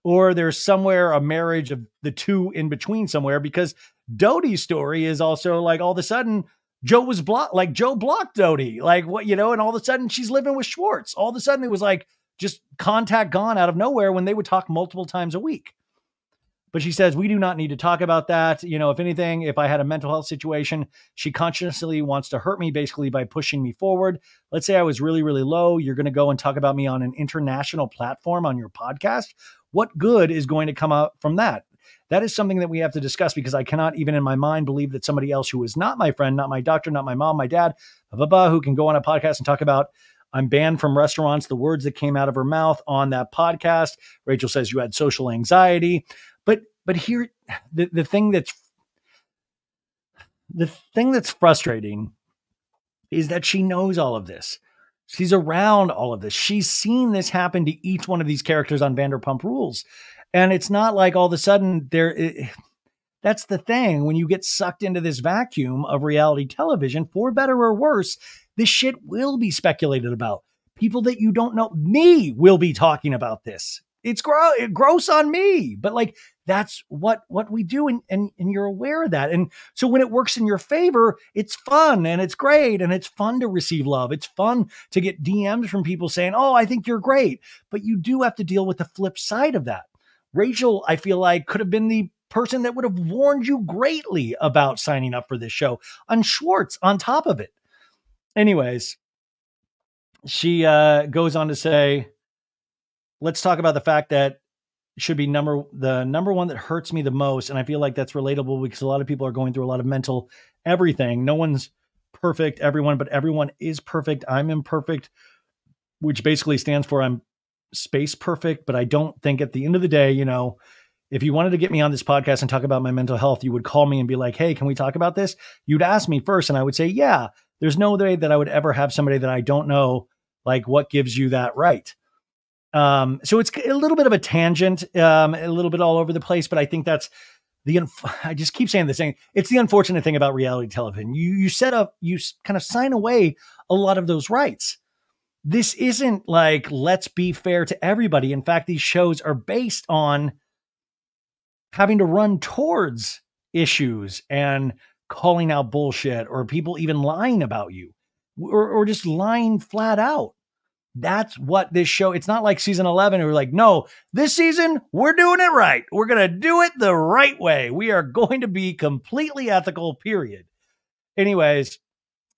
Or there's somewhere a marriage of the two in between somewhere, because Doute's story is also all of a sudden Joe was blocked, Joe blocked Doute, and all of a sudden she's living with Schwartz. All of a sudden it was just contact gone out of nowhere when they would talk multiple times a week. But she says, we do not need to talk about that. If anything, if I had a mental health situation, she consciously wants to hurt me basically by pushing me forward. Let's say I was really, really low. You're going to go and talk about me on an international platform on your podcast. What good is going to come out from that? That is something that we have to discuss, because I cannot even in my mind believe that somebody else who is not my friend, not my doctor, not my mom, my dad, who can go on a podcast and talk about, I'm banned from restaurants, the words that came out of her mouth on that podcast. Rachel says you had social anxiety. But here, the thing that's frustrating is that she knows all of this. She's around all of this. She's seen this happen to each one of these characters on Vanderpump Rules. And it's not like all of a sudden that's the thing. When you get sucked into this vacuum of reality television, for better or worse, this shit will be speculated about. People that you don't know, me, will be talking about this. It's gross on me, but that's what we do. And you're aware of that. And so when it works in your favor, it's fun and it's great. And it's fun to receive love. It's fun to get DMs from people saying, oh, I think you're great. But you do have to deal with the flip side of that. Rachel, I feel like, could have been the person that would have warned you greatly about signing up for this show, on Schwartz on top of it. Anyways, she goes on to say, let's talk about the fact that should be the number one that hurts me the most. And I feel like that's relatable because a lot of people are going through a lot of mental everything. No one's perfect, but everyone is perfect. I'm imperfect, which basically stands for I'm space perfect. But I don't think at the end of the day, If you wanted to get me on this podcast and talk about my mental health, you would call me and be like, hey, can we talk about this? You'd ask me first, and I would say, yeah. There's no way that I would ever have somebody that I don't know, like, what gives you that right? So it's a little bit of a tangent, a little bit all over the place, but I think that's I just keep saying this thing. It's the unfortunate thing about reality television. You kind of sign away a lot of those rights. This isn't like, let's be fair to everybody. In fact, these shows are based on having to run towards issues and calling out bullshit or people even lying about you or just lying flat out. That's what this show, it's not like season 11. We're like, no, this season we're doing it right. We're going to do it the right way. We are going to be completely ethical, period. Anyways,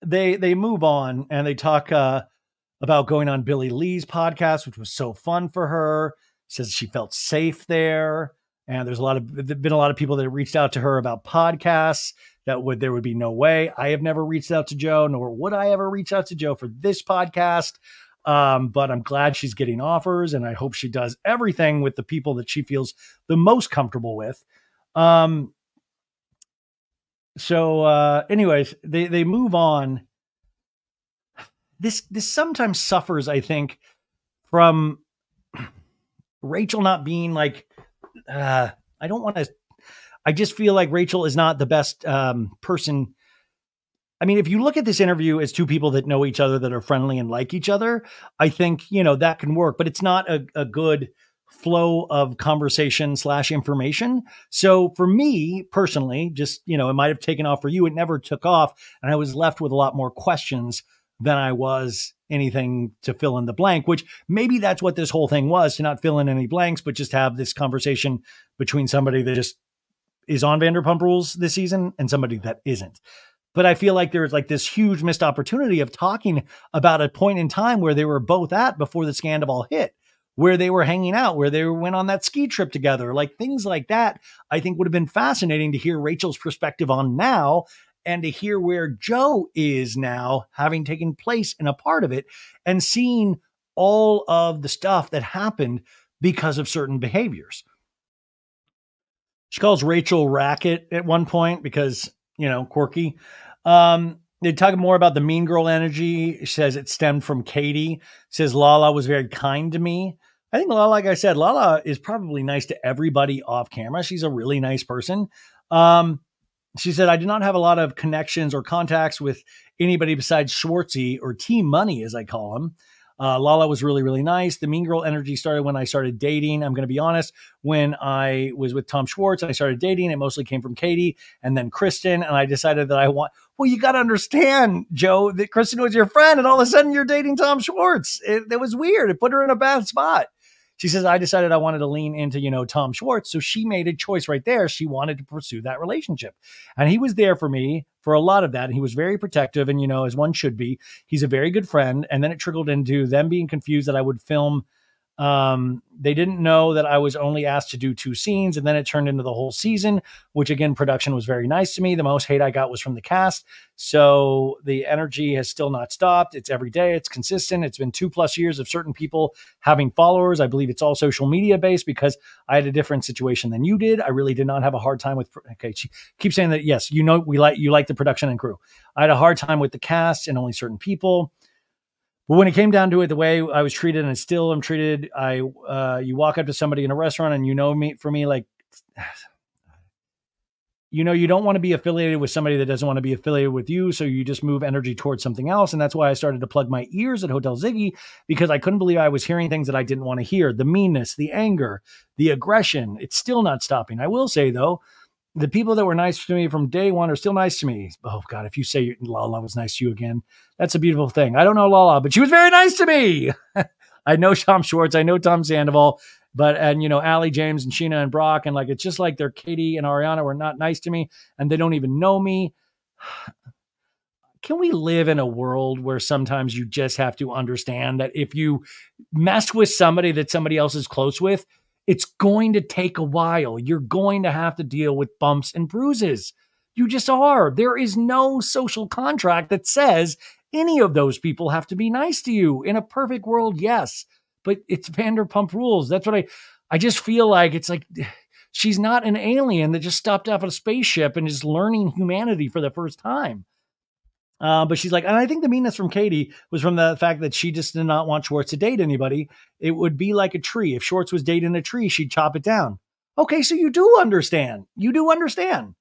they move on and they talk about going on Billie Lee's podcast, which was so fun for her. Says she felt safe there. And there's been a lot of people that reached out to her about podcasts there would be no way. I have never reached out to Joe, nor would I ever reach out to Joe for this podcast. But I'm glad she's getting offers, and I hope she does everything with the people that she feels the most comfortable with. Anyways, they move on. This sometimes suffers, I think, from Rachel not being like, I just feel like Rachel is not the best person. I mean, if you look at this interview as two people that know each other, that are friendly and like each other, I think, that can work, but it's not a good flow of conversation / information. So for me personally, just, it might've taken off for you. It never took off. And I was left with a lot more questions than I was anything to fill in the blank, which maybe that's what this whole thing was, to not fill in any blanks, but just have this conversation between somebody that just is on Vanderpump Rules this season and somebody that isn't. But I feel like there's like this huge missed opportunity of talking about a point in time where they were both at before the scandal hit, where they were hanging out, where they went on that ski trip together, like things like that. I think would have been fascinating to hear Rachel's perspective on now, and to hear where Joe is now, having taken place in a part of it and seeing all of the stuff that happened because of certain behaviors. She calls Rachel Racket at one point because, quirky. They talk more about the mean girl energy. She says it stemmed from Katie. Says Lala was very kind to me. I think Lala, like I said, Lala is probably nice to everybody off camera. She's a really nice person. She said, I did not have a lot of connections or contacts with anybody besides Schwartzy, or Team Money, as I call him. Lala was really, really nice. The mean girl energy started when I started dating. I'm going to be honest. When I was with Tom Schwartz and I started dating, it mostly came from Katie and then Kristen. And I decided that well, you got to understand, Joe, that Kristen was your friend and all of a sudden you're dating Tom Schwartz. It was weird. It put her in a bad spot. She says, I decided I wanted to lean into, Tom Schwartz. So she made a choice right there. She wanted to pursue that relationship. And he was there for me for a lot of that. And he was very protective. And, as one should be, he's a very good friend. And then it trickled into them being confused that I would film. They didn't know that I was only asked to do 2 scenes, and then it turned into the whole season, which again, production was very nice to me. The most hate I got was from the cast. So the energy has still not stopped. It's every day. It's consistent. It's been 2+ years of certain people having followers. I believe it's all social media based because I had a different situation than you did. I really did not have a hard time with, okay. She keeps saying that. Yes, you like the production and crew. I had a hard time with the cast and only certain people. But when it came down to it, the way I was treated and still am treated, you walk up to somebody in a restaurant and you don't want to be affiliated with somebody that doesn't want to be affiliated with you. So you just move energy towards something else. And that's why I started to plug my ears at Hotel Ziggy, because I couldn't believe I was hearing things that I didn't want to hear. The meanness, the anger, the aggression. It's still not stopping. I will say, though, the people that were nice to me from day one are still nice to me. Oh, God, if you say Lala was nice to you again, that's a beautiful thing. I don't know Lala, but she was very nice to me. I know Tom Schwartz. I know Tom Sandoval. And Allie James and Sheena and Brock. And it's just like they're Katie and Ariana were not nice to me and they don't even know me. Can we live in a world where sometimes you just have to understand that if you mess with somebody that somebody else is close with, it's going to take a while. You're going to have to deal with bumps and bruises. You just are. There is no social contract that says any of those people have to be nice to you. In a perfect world, yes. But it's Vanderpump Rules. That's what I just feel like. It's like She's not an alien that just stopped off a spaceship and is learning humanity for the first time. But she's like, and I think the meanness from Katie was from the fact that she just did not want Schwartz to date anybody. It would be like a tree. If Schwartz was dating a tree, she'd chop it down. Okay, so you do understand. You do understand.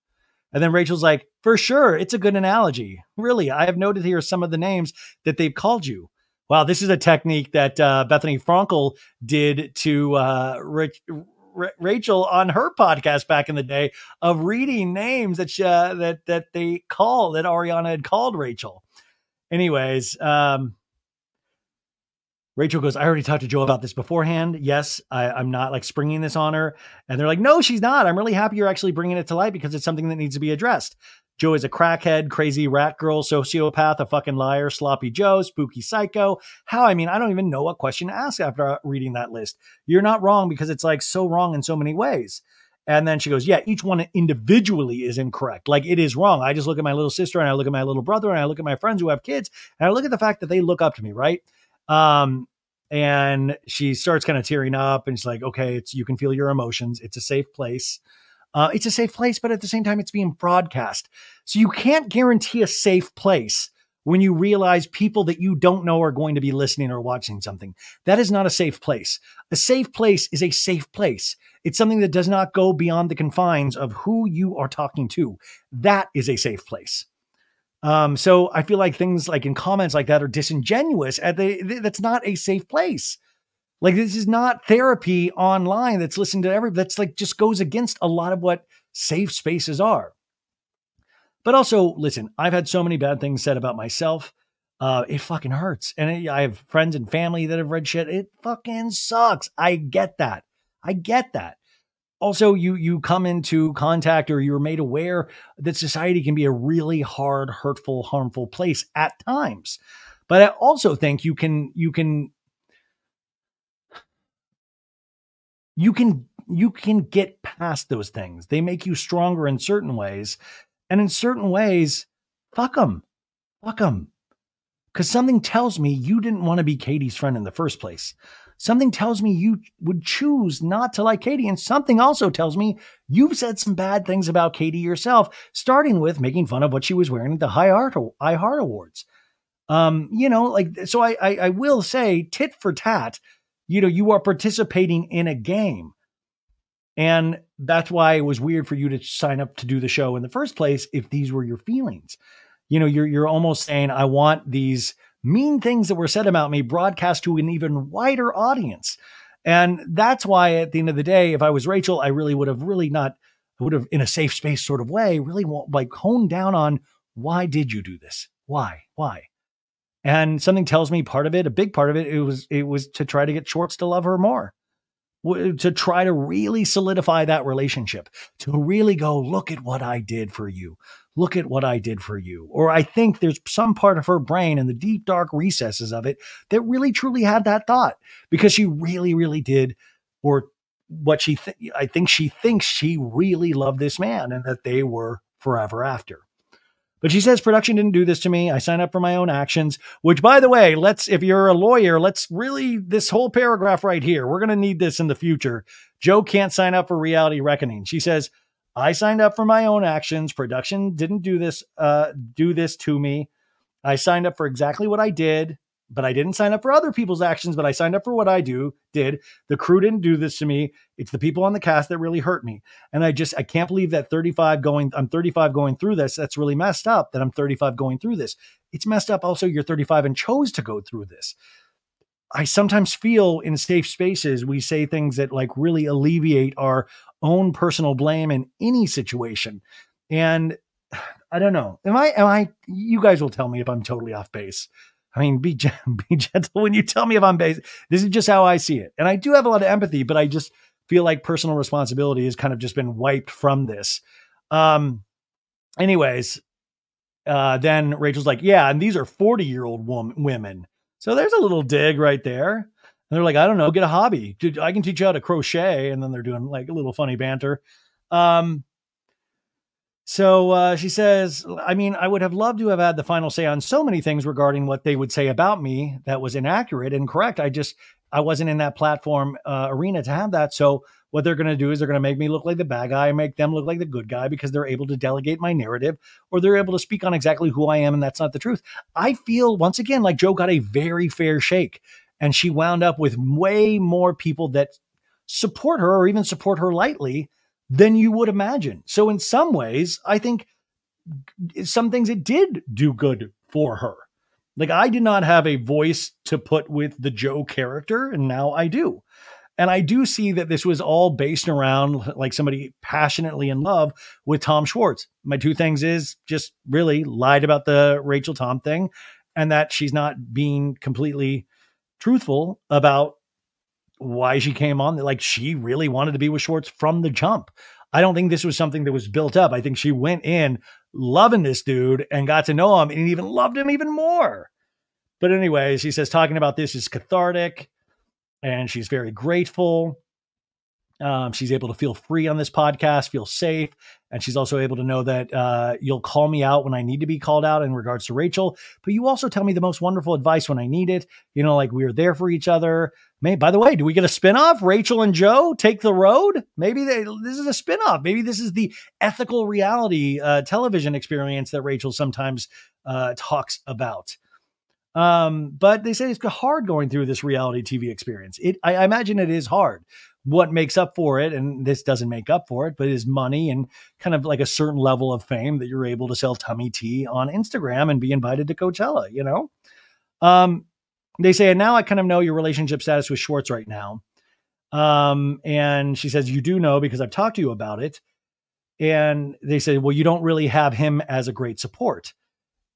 And then Rachel's like, for sure, it's a good analogy. Really, I have noted here some of the names that they've called you. Wow, this is a technique that Bethany Frankel did to Rachel on her podcast back in the day, of reading names that Ariana had called Rachel. Anyways, Rachel goes, I already talked to Joe about this beforehand. Yes, I'm not like springing this on her. And they're like, no, she's not. I'm really happy you're actually bringing it to light because it's something that needs to be addressed. Joe is a crackhead, crazy rat girl, sociopath, a fucking liar, sloppy Joe, spooky psycho. I don't even know what question to ask after reading that list. You're not wrong because it's like so wrong in so many ways. And then she goes, yeah, each one individually is incorrect. Like it is wrong. I just look at my little sister and I look at my little brother and I look at my friends who have kids and I look at the fact that they look up to me, right? And she starts kind of tearing up and she's like, okay, you can feel your emotions. It's a safe place. It's a safe place, but at the same time, it's being broadcast. So you can't guarantee a safe place when you realize people that you don't know are going to be listening or watching something. That is not a safe place. A safe place is a safe place. It's something that does not go beyond the confines of who you are talking to. That is a safe place. So I feel like things like in comments like that are disingenuous. That's not a safe place. Like this is not therapy online that's listened to that's like just goes against a lot of what safe spaces are. But also, listen, I've had so many bad things said about myself. It fucking hurts. And I have friends and family that have read shit. It fucking sucks. I get that. Also, you come into contact or you're made aware that society can be a really hard, hurtful, harmful place at times. But I also think you can get past those things. They make you stronger in certain ways. And in certain ways, fuck them. Because something tells me you didn't want to be Katie's friend in the first place. Something tells me you would choose not to like Katie. And something also tells me you've said some bad things about Katie yourself, starting with making fun of what she was wearing at the iHeart Awards. So I will say tit for tat, you are participating in a game. And that's why it was weird for you to sign up to do the show in the first place. If these were your feelings, you're almost saying, I want these mean things that were said about me broadcast to an even wider audience. And that's why at the end of the day, if I was Rachel, I really would have in a safe space sort of way, really like honed down on why did you do this? Why? And something tells me a big part of it, it was to try to get Schwartz to love her more, to try to really solidify that relationship, to really go, look at what I did for you. Look at what I did for you. Or I think there's some part of her brain in the deep, dark recesses of it that really, truly had that thought because she really, really did. Or what I think she thinks she really loved this man and that they were forever after. But she says production didn't do this to me. I signed up for my own actions, which, by the way, if you're a lawyer, this whole paragraph right here, we're going to need this in the future. Joe can't sign up for Reality Reckoning. She says, I signed up for my own actions. Production didn't do this to me. I signed up for exactly what I did, but I didn't sign up for other people's actions, but I signed up for what I did. The crew didn't do this to me. It's the people on the cast that really hurt me. And I can't believe that I'm 35 going through this. That's really messed up that I'm 35 going through this. It's messed up. Also, you're 35 and chose to go through this. I sometimes feel in safe spaces, we say things that like really alleviate our own personal blame in any situation. And I don't know. You guys will tell me if I'm totally off base. I mean, be gentle when you tell me if I'm base. This is just how I see it. And I do have a lot of empathy, but I just feel like personal responsibility has kind of just been wiped from this. Anyways, then Rachel's like, yeah, and these are 40-year-old women. So there's a little dig right there. And they're like, I don't know, get a hobby. Dude, I can teach you how to crochet. And then they're doing like a little funny banter. So she says, I mean, I would have loved to have had the final say on so many things regarding what they would say about me that was inaccurate and incorrect. I wasn't in that platform arena to have that. So what they're going to do is they're going to make me look like the bad guy and make them look like the good guy because they're able to delegate my narrative or they're able to speak on exactly who I am. And that's not the truth. I feel once again, like Jo got a very fair shake and she wound up with way more people that support her or even support her lightly than you would imagine. So in some ways, I think some things it did do good for her. Like I did not have a voice to put with the Jo character, and now I do. And I do see that this was all based around like somebody passionately in love with Tom Schwartz. My two things is just really lied about the Rachel Tom thing and that she's not being completely truthful about why she came on. Like she really wanted to be with Schwartz from the jump. I don't think this was something that was built up. I think she went in loving this dude and got to know him and even loved him even more. But anyway, she says talking about this is cathartic and she's very grateful. She's able to feel free on this podcast, feel safe. And she's also able to know that you'll call me out when I need to be called out in regards to Rachel. But you also tell me the most wonderful advice when I need it. You know, like we're there for each other. By the way, do we get a spinoff? Rachel and Jo take the road? Maybe this is a spinoff. Maybe this is the ethical reality television experience that Rachel sometimes talks about. But they say it's hard going through this reality TV experience. I imagine it is hard. What makes up for it, and this doesn't make up for it, but is money and kind of like a certain level of fame that you're able to sell tummy tea on Instagram and be invited to Coachella, you know? They say, and now I kind of know your relationship status with Schwartz right now. And she says, you do know because I've talked to you about it. And they say, well, you don't really have him as a great support.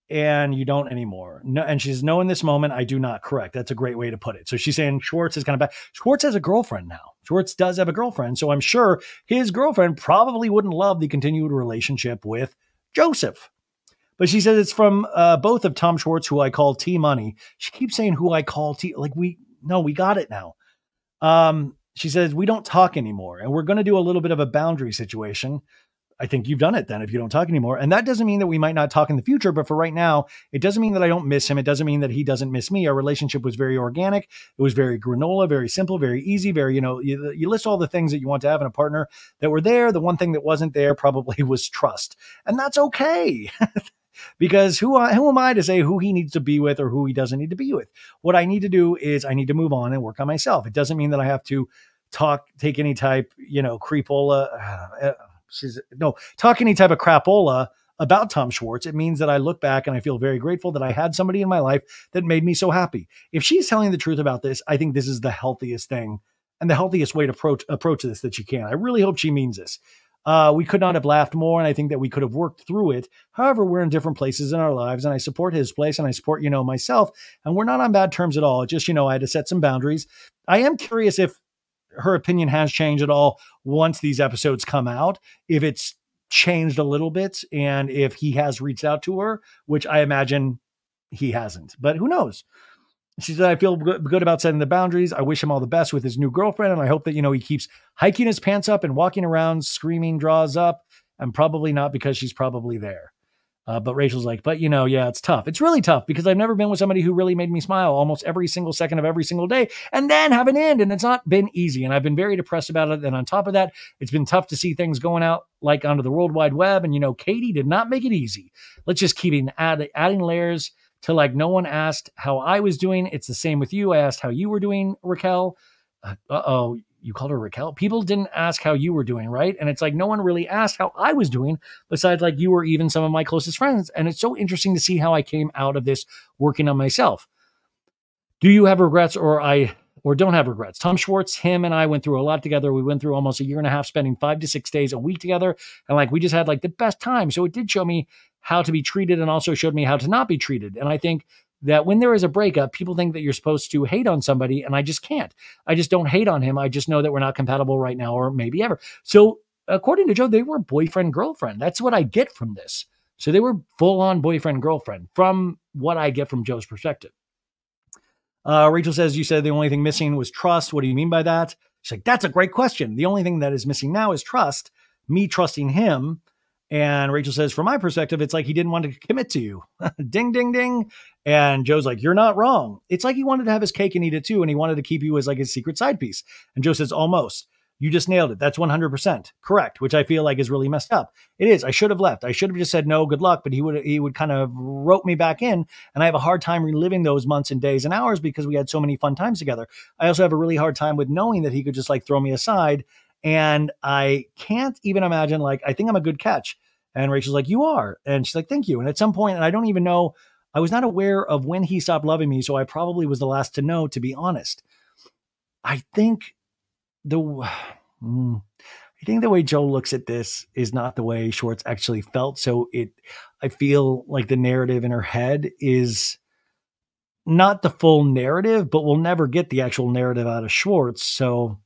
And you don't anymore. No, and she's no, in this moment, I do not. Correct. That's a great way to put it. So she's saying Schwartz is kind of bad. Schwartz has a girlfriend now. Schwartz does have a girlfriend. So I'm sure his girlfriend probably wouldn't love the continued relationship with Joseph. But she says it's from both of Tom Schwartz, who I call T Money. She keeps saying who I call T. Like we got it now. She says we don't talk anymore. And we're going to do a little bit of a boundary situation. I think you've done it then if you don't talk anymore. And that doesn't mean that we might not talk in the future, but for right now, it doesn't mean that I don't miss him. It doesn't mean that he doesn't miss me. Our relationship was very organic. It was very granola, very simple, very easy, very, you list all the things that you want to have in a partner that were there. The one thing that wasn't there probably was trust. And that's okay. Because who am I to say who he needs to be with or who he doesn't need to be with? What I need to do is I need to move on and work on myself. It doesn't mean that I have to take any type, creepola, talk any type of crapola about Tom Schwartz. It means that I look back and I feel very grateful that I had somebody in my life that made me so happy. If she's telling the truth about this, I think this is the healthiest thing and the healthiest way to approach this that she can. I really hope she means this. We could not have laughed more, and I think that we could have worked through it. However, we're in different places in our lives, and I support his place, and I support, myself, and we're not on bad terms at all. It's just, I had to set some boundaries. I am curious if her opinion has changed at all once these episodes come out, if it's changed a little bit and if he has reached out to her, which I imagine he hasn't, but who knows? She said, I feel good about setting the boundaries. I wish him all the best with his new girlfriend. And I hope that, he keeps hiking his pants up and walking around screaming draws up, and probably not because she's probably there. But Rachel's like, but yeah, it's tough. It's really tough because I've never been with somebody who really made me smile almost every single second of every single day and then have an end. And it's not been easy. And I've been very depressed about it. And on top of that, it's been tough to see things going out like onto the World Wide Web. And, Katie did not make it easy. Let's just keep adding layers to like no one asked how I was doing. It's the same with you. I asked how you were doing, Raquel. You called her Raquel. People didn't ask how you were doing, right? And it's like no one really asked how I was doing besides like you or even some of my closest friends. And it's so interesting to see how I came out of this working on myself. Do you have regrets or don't have regrets? Tom Schwartz, him and I went through a lot together. We went through almost a year and a half, spending 5 to 6 days a week together. And like, we just had like the best time. So it did show me how to be treated and also showed me how to not be treated. And I think that when there is a breakup, people think that you're supposed to hate on somebody, and I just can't. I just don't hate on him. I just know that we're not compatible right now or maybe ever. So according to Jo, they were boyfriend-girlfriend. That's what I get from this. So they were full-on boyfriend-girlfriend from what I get from Jo's perspective. Rachel says, you said the only thing missing was trust. What do you mean by that? She's like, that's a great question. The only thing that is missing now is trust, me trusting him. And Rachel says, from my perspective, it's like he didn't want to commit to you. Ding, ding, ding. And Joe's like, you're not wrong. It's like he wanted to have his cake and eat it too. And he wanted to keep you as like his secret side piece. And Joe says, almost. You just nailed it. That's 100% correct, which I feel like is really messed up. It is. I should have left. I should have just said no, good luck. But he would kind of rope me back in, and I have a hard time reliving those months and days and hours because we had so many fun times together. I also have a really hard time with knowing that he could just like throw me aside, and I can't even imagine like I think I'm a good catch. And Rachel's like, you are, and she's like, thank you. And at some point, and I don't even know, I was not aware of when he stopped loving me, so I probably was the last to know, to be honest. I think I think the way Joe looks at this is not the way Schwartz actually felt. So I feel like the narrative in her head is not the full narrative, but we'll never get the actual narrative out of Schwartz. So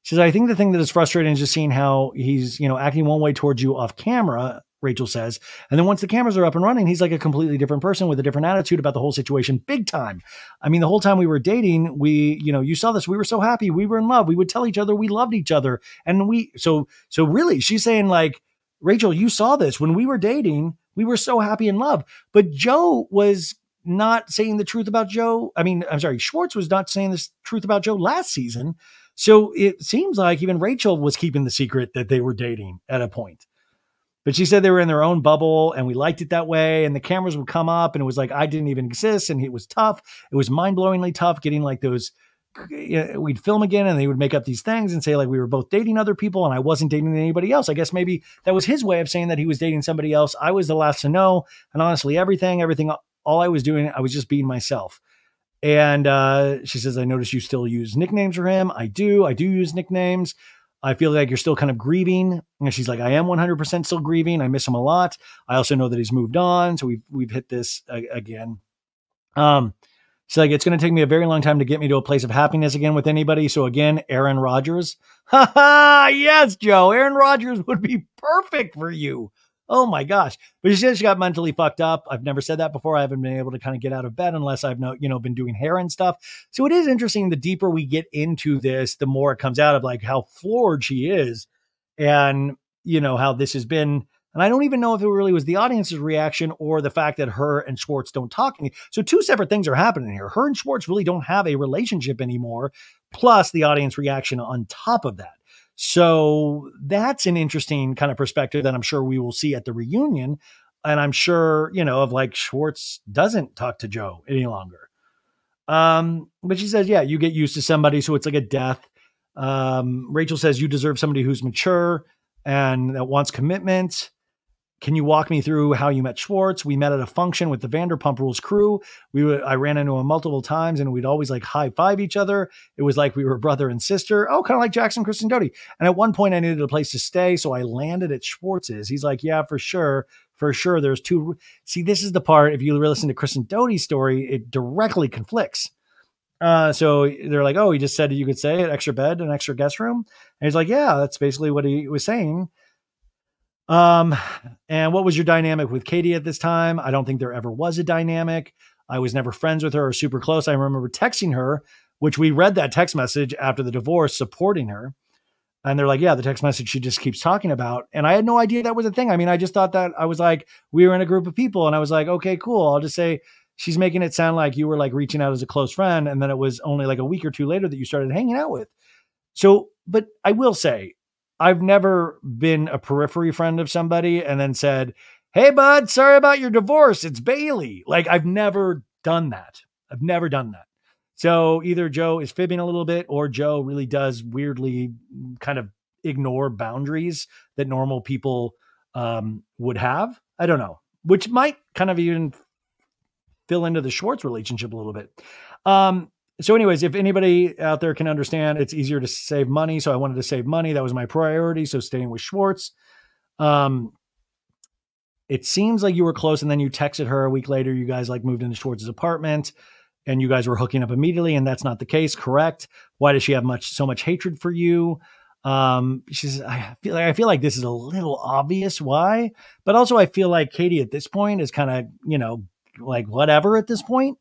she says, I think the thing that is frustrating is just seeing how he's, acting one way towards you off camera, Rachel says. And then once the cameras are up and running, he's like a completely different person with a different attitude about the whole situation, big time. I mean, the whole time we were dating, you saw this, we were so happy. We were in love. We would tell each other we loved each other. And so really she's saying like, Rachel, you saw this when we were dating, we were so happy in love, but Joe was not saying the truth about Joe. Schwartz was not saying the truth about Joe last season. So it seems like even Rachel was keeping the secret that they were dating at a point. But she said they were in their own bubble and we liked it that way. And the cameras would come up and it was like, I didn't even exist. And it was tough. It was mind-blowingly tough getting like those, we'd film again and they would make up these things and say like we were both dating other people and I wasn't dating anybody else. I guess maybe that was his way of saying that he was dating somebody else. I was the last to know. And honestly, everything, all I was doing, I was just being myself. And she says, I noticed you still use nicknames for him. I do use nicknames. I feel like you're still kind of grieving. And she's like, I am 100% still grieving. I miss him a lot. I also know that he's moved on. So we've hit this again. She's like, it's going to take me a very long time to get me to a place of happiness again with anybody. So again, Aaron Rodgers. Ha ha. Yes, Joe. Aaron Rodgers would be perfect for you. Oh my gosh. But she said she got mentally fucked up. I've never said that before. I haven't been able to kind of get out of bed unless I've been doing hair and stuff. So it is interesting. The deeper we get into this, the more it comes out of like how floored she is and how this has been. And I don't even know if it really was the audience's reaction or the fact that her and Schwartz don't talk. So two separate things are happening here. Her and Schwartz really don't have a relationship anymore, plus the audience reaction on top of that. So that's an interesting kind of perspective that I'm sure we will see at the reunion. And I'm sure, of like Schwartz doesn't talk to Joe any longer. But she says, yeah, you get used to somebody. So it's like a death. Rachel says you deserve somebody who's mature and that wants commitment. Can you walk me through how you met Schwartz? We met at a function with the Vanderpump Rules crew. I ran into him multiple times and we'd always like high five each other. It was like we were brother and sister. Oh, kind of like Jackson, Kristen Doty. And at one point I needed a place to stay. So I landed at Schwartz's. He's like, yeah, for sure. For sure. There's two. See, this is the part. If you listen to Kristen Doty's story, it directly conflicts. So they're like, oh, he just said you could stay at extra bed and extra guest room. And he's like, yeah, that's basically what he was saying. And what was your dynamic with Katie at this time? I don't think there ever was a dynamic. I was never friends with her or super close. I remember texting her, which we read that text message after the divorce supporting her. And they're like, yeah, the text message she just keeps talking about. And I had no idea that was a thing. I mean, I just thought that I was like, we were in a group of people and I was like, okay, cool. I'll just say she's making it sound like you were like reaching out as a close friend. And then it was only like a week or two later that you started hanging out with. So, but I will say, I've never been a periphery friend of somebody and then said, hey, bud, sorry about your divorce. It's Bailey. Like, I've never done that. I've never done that. So either Joe is fibbing a little bit or Joe really does weirdly kind of ignore boundaries that normal people would have. I don't know, which might kind of even fill into the Schwartz relationship a little bit. So anyways, if anybody out there can understand, it's easier to save money. So I wanted to save money. That was my priority. So staying with Schwartz. It seems like you were close and then you texted her a week later. You guys like moved into Schwartz's apartment and you guys were hooking up immediately. And that's not the case. Correct. Why does she have so much hatred for you? She says, I feel like this is a little obvious why, but also I feel like Katie at this point is kind of, like whatever at this point.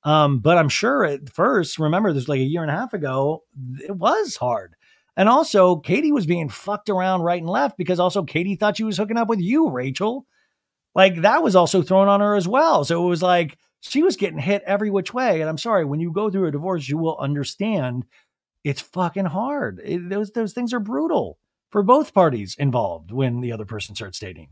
But I'm sure at first, remember, this was like a year and a half ago, it was hard. And also Katie was being fucked around right and left because also Katie thought she was hooking up with you, Rachel. Like that was also thrown on her as well. So it was like She was getting hit every which way. And I'm sorry, when you go through a divorce, you will understand it's fucking hard. Those things are brutal for both parties involved when the other person starts dating.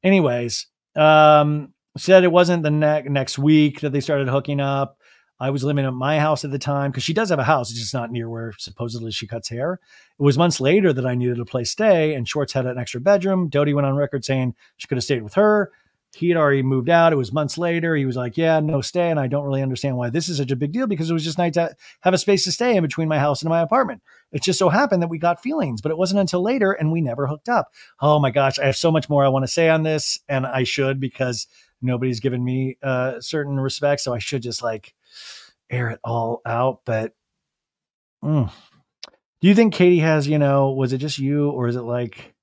Anyways, said it wasn't the next week that they started hooking up. I was living at my house at the time because she does have a house. It's just not near where supposedly she cuts hair. It was months later that I needed a place to stay, and Schwartz had an extra bedroom. Dodie went on record saying she could have stayed with her. He had already moved out. It was months later. He was like, yeah, no stay. And I don't really understand why this is such a big deal, because it was just nice to have a space to stay in between my house and my apartment. It just so happened that we got feelings, but it wasn't until later and we never hooked up. Oh my gosh. I have so much more I want to say on this, and I should, because nobody's given me certain respect. So I should just like air it all out. But do you think Katie has, was it just you, or is it like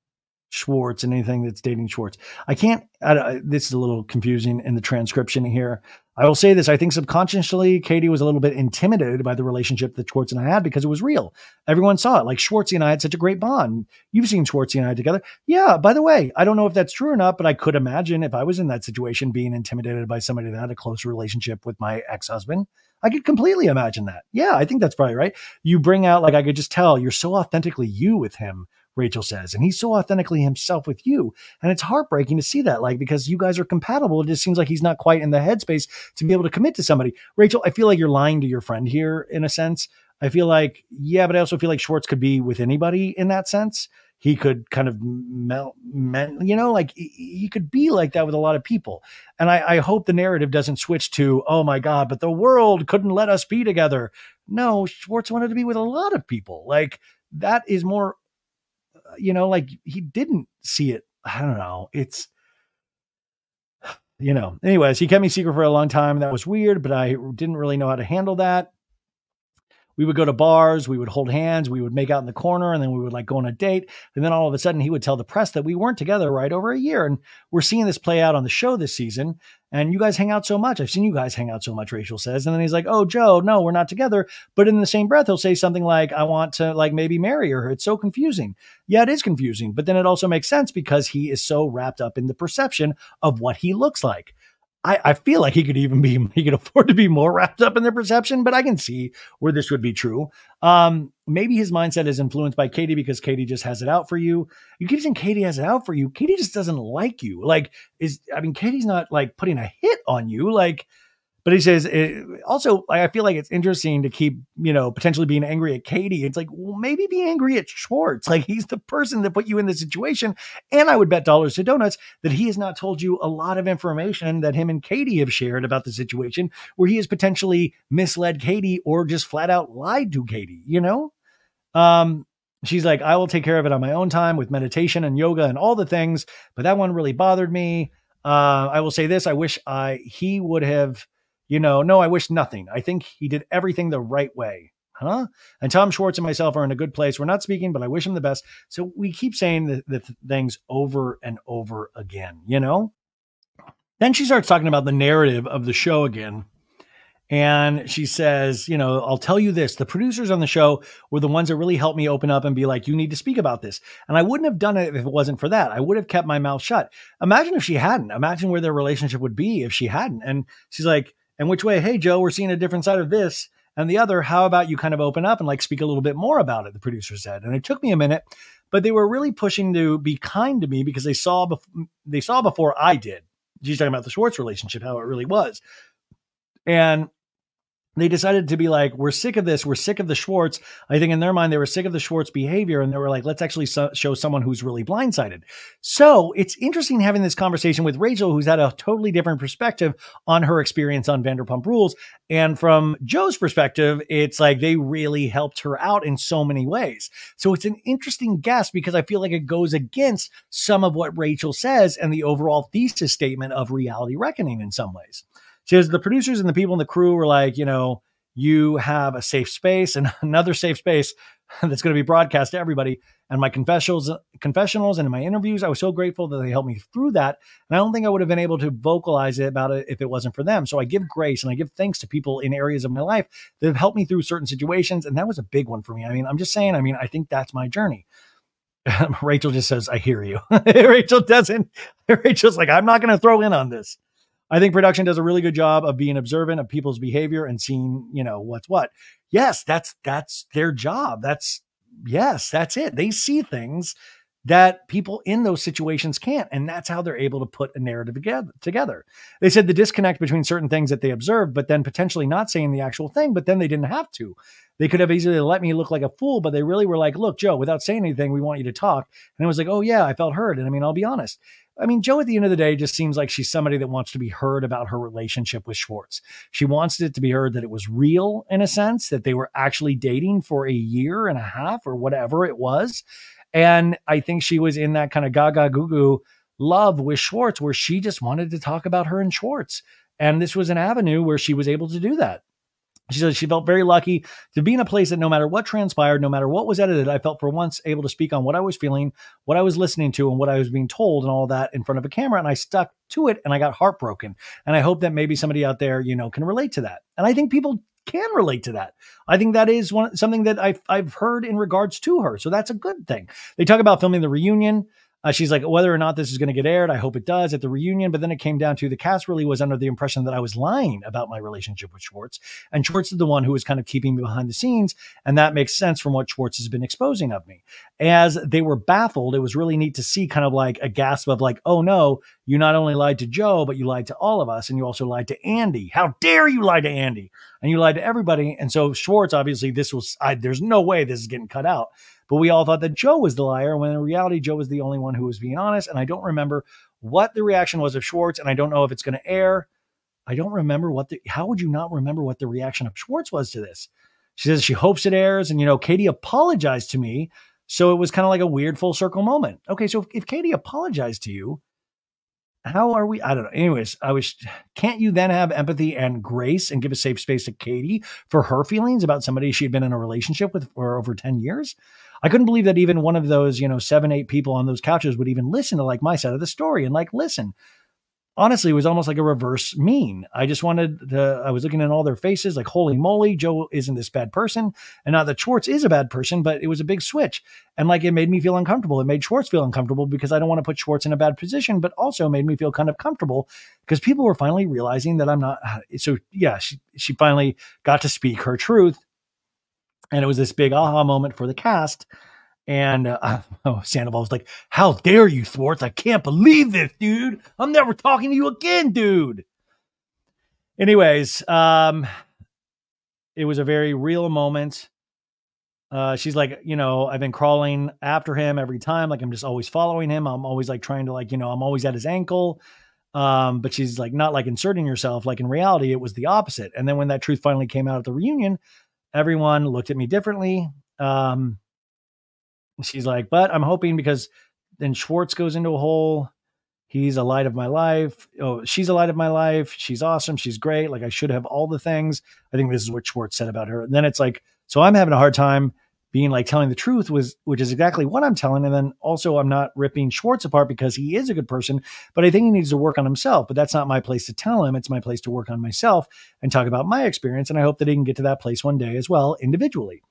Schwartz and anything that's dating Schwartz? This is a little confusing in the transcription here. I will say this. I think subconsciously Katie was a little bit intimidated by the relationship that Schwartz and I had, because it was real. Everyone saw it. Like, Schwartzy and I had such a great bond. You've seen Schwartzy and I together. Yeah, by the way, I don't know if that's true or not, but I could imagine if I was in that situation being intimidated by somebody that had a close relationship with my ex-husband. I could completely imagine that. Yeah, I think that's probably right. You bring out, like, I could just tell you're so authentically you with him, Rachel says, and he's so authentically himself with you. And it's heartbreaking to see that, like, because you guys are compatible. It just seems like he's not quite in the headspace to be able to commit to somebody. Rachel, I feel like you're lying to your friend here in a sense. I feel like, yeah, but I also feel like Schwartz could be with anybody in that sense. He could kind of like he could be like that with a lot of people. And I hope the narrative doesn't switch to, oh my God, but the world couldn't let us be together. No, Schwartz wanted to be with a lot of people. Like, that is more, like, he didn't see it. I don't know. It's, anyways, he kept me secret for a long time. That was weird, but I didn't really know how to handle that. We would go to bars, we would hold hands, we would make out in the corner, and then we would like go on a date. And then all of a sudden he would tell the press that we weren't together right over a year. And we're seeing this play out on the show this season. And you guys hang out so much. I've seen you guys hang out so much, Rachel says. And then he's like, oh, Joe, no, we're not together. But in the same breath, he'll say something like, I want to like maybe marry her. It's so confusing. Yeah, it is confusing. But then it also makes sense because he is so wrapped up in the perception of what he looks like. I feel like he could afford to be more wrapped up in their perception, but I can see where this would be true. Maybe his mindset is influenced by Katie because Katie just has it out for you. You keep saying Katie has it out for you. Katie just doesn't like you. Katie's not like putting a hit on you. But he says, also, I feel like it's interesting to keep, potentially being angry at Katie. It's like, well, maybe be angry at Schwartz. Like, he's the person that put you in this situation. And I would bet dollars to donuts that he has not told you a lot of information that him and Katie have shared about the situation, where he has potentially misled Katie or just flat out lied to Katie, She's like, I will take care of it on my own time with meditation and yoga and all the things. But that one really bothered me. I will say this. I wish he would have, no, I wish nothing. I think he did everything the right way. Huh? And Tom Schwartz and myself are in a good place. We're not speaking, but I wish him the best. So we keep saying the things over and over again, Then she starts talking about the narrative of the show again. And she says, I'll tell you this, the producers on the show were the ones that really helped me open up and be like, you need to speak about this. And I wouldn't have done it if it wasn't for that. I would have kept my mouth shut. Imagine if she hadn't. Imagine where their relationship would be if she hadn't. And she's like, and which way? Hey, Joe, we're seeing a different side of this and the other. How about you kind of open up and like speak a little bit more about it? The producer said. And it took me a minute, but they were really pushing to be kind to me because they saw before I did. She's talking about the Schwartz relationship, how it really was. And they decided to be like, we're sick of this. We're sick of the Schwartz. I think in their mind, they were sick of the Schwartz behavior. And they were like, let's actually show someone who's really blindsided. So it's interesting having this conversation with Rachel, who's had a totally different perspective on her experience on Vanderpump Rules. And from Joe's perspective, it's like they really helped her out in so many ways. So it's an interesting guess because I feel like it goes against some of what Rachel says and the overall thesis statement of Reality Reckoning in some ways. She says the producers and the people in the crew were like, you have a safe space and another safe space that's going to be broadcast to everybody. And my confessionals and in my interviews, I was so grateful that they helped me through that. And I don't think I would have been able to vocalize about it if it wasn't for them. So I give grace and I give thanks to people in areas of my life that have helped me through certain situations. And that was a big one for me. I'm just saying, I think that's my journey. Rachel just says, I hear you. Rachel's like, I'm not going to throw in on this. I think production does a really good job of being observant of people's behavior and seeing, what's what. Yes, that's their job. That's it. They see things that people in those situations can't. And that's how they're able to put a narrative together. They said the disconnect between certain things that they observed, but then potentially not saying the actual thing, but then they didn't have to. They could have easily let me look like a fool, but they really were like, look, Joe, without saying anything, we want you to talk. And it was like, oh yeah, I felt heard. And I mean, I'll be honest. I mean, Joe at the end of the day just seems like she's somebody that wants to be heard about her relationship with Schwartz. She wants it to be heard that it was real in a sense, that they were actually dating for a year and a half or whatever it was. And I think she was in that kind of gaga goo goo love with Schwartz where she just wanted to talk about her and Schwartz. And this was an avenue where she was able to do that. She said she felt very lucky to be in a place that no matter what transpired, no matter what was edited, I felt for once able to speak on what I was feeling, what I was listening to, and what I was being told and all that in front of a camera. And I stuck to it and I got heartbroken. And I hope that maybe somebody out there, can relate to that. And I think people can relate to that. I think that is something that I've heard in regards to her. So that's a good thing. They talk about filming the reunion. She's like, whether or not this is going to get aired, I hope it does at the reunion. But then it came down to the cast really was under the impression that I was lying about my relationship with Schwartz. And Schwartz is the one who was kind of keeping me behind the scenes. And that makes sense from what Schwartz has been exposing of me. As they were baffled, it was really neat to see kind of like a gasp of like, oh no, you not only lied to Joe, but you lied to all of us. And you also lied to Andy. How dare you lie to Andy? And you lied to everybody. And so Schwartz, obviously there's no way this is getting cut out. But we all thought that Joe was the liar when in reality, Joe was the only one who was being honest. And I don't remember what the reaction was of Schwartz. And I don't know if it's going to air. I don't remember how would you not remember what the reaction of Schwartz was to this? She says she hopes it airs. And, Katie apologized to me. So it was kind of like a weird full circle moment. Okay. So if Katie apologized to you, how are we? I don't know. Anyways, can't you then have empathy and grace and give a safe space to Katie for her feelings about somebody she'd been in a relationship with for over 10 years? I couldn't believe that even one of those, 7, 8 people on those couches would even listen to like my side of the story and like, listen. Honestly, it was almost like a reverse mean. I was looking in all their faces like, holy moly, Joe isn't this bad person. And not that Schwartz is a bad person, but it was a big switch. And like, it made me feel uncomfortable. It made Schwartz feel uncomfortable because I don't want to put Schwartz in a bad position, but also made me feel kind of comfortable because people were finally realizing that I'm not. So yeah, she finally got to speak her truth. And it was this big aha moment for the cast. And Sandoval was like, how dare you, Schwartz? I can't believe this, dude. I'm never talking to you again, dude. Anyways, it was a very real moment. She's like, I've been crawling after him every time. Like, I'm just always following him. I'm always like trying to I'm always at his ankle. But she's like, not like inserting yourself. Like in reality, it was the opposite. And then when that truth finally came out at the reunion, everyone looked at me differently. She's like, but I'm hoping because then Schwartz goes into a hole. He's a light of my life. Oh, she's a light of my life. She's awesome. She's great. Like I should have all the things. I think this is what Schwartz said about her. And then it's like, so I'm having a hard time being like telling the truth which is exactly what I'm telling. And then also I'm not ripping Schwartz apart because he is a good person, but I think he needs to work on himself, but that's not my place to tell him. It's my place to work on myself and talk about my experience. And I hope that he can get to that place one day as well, individually.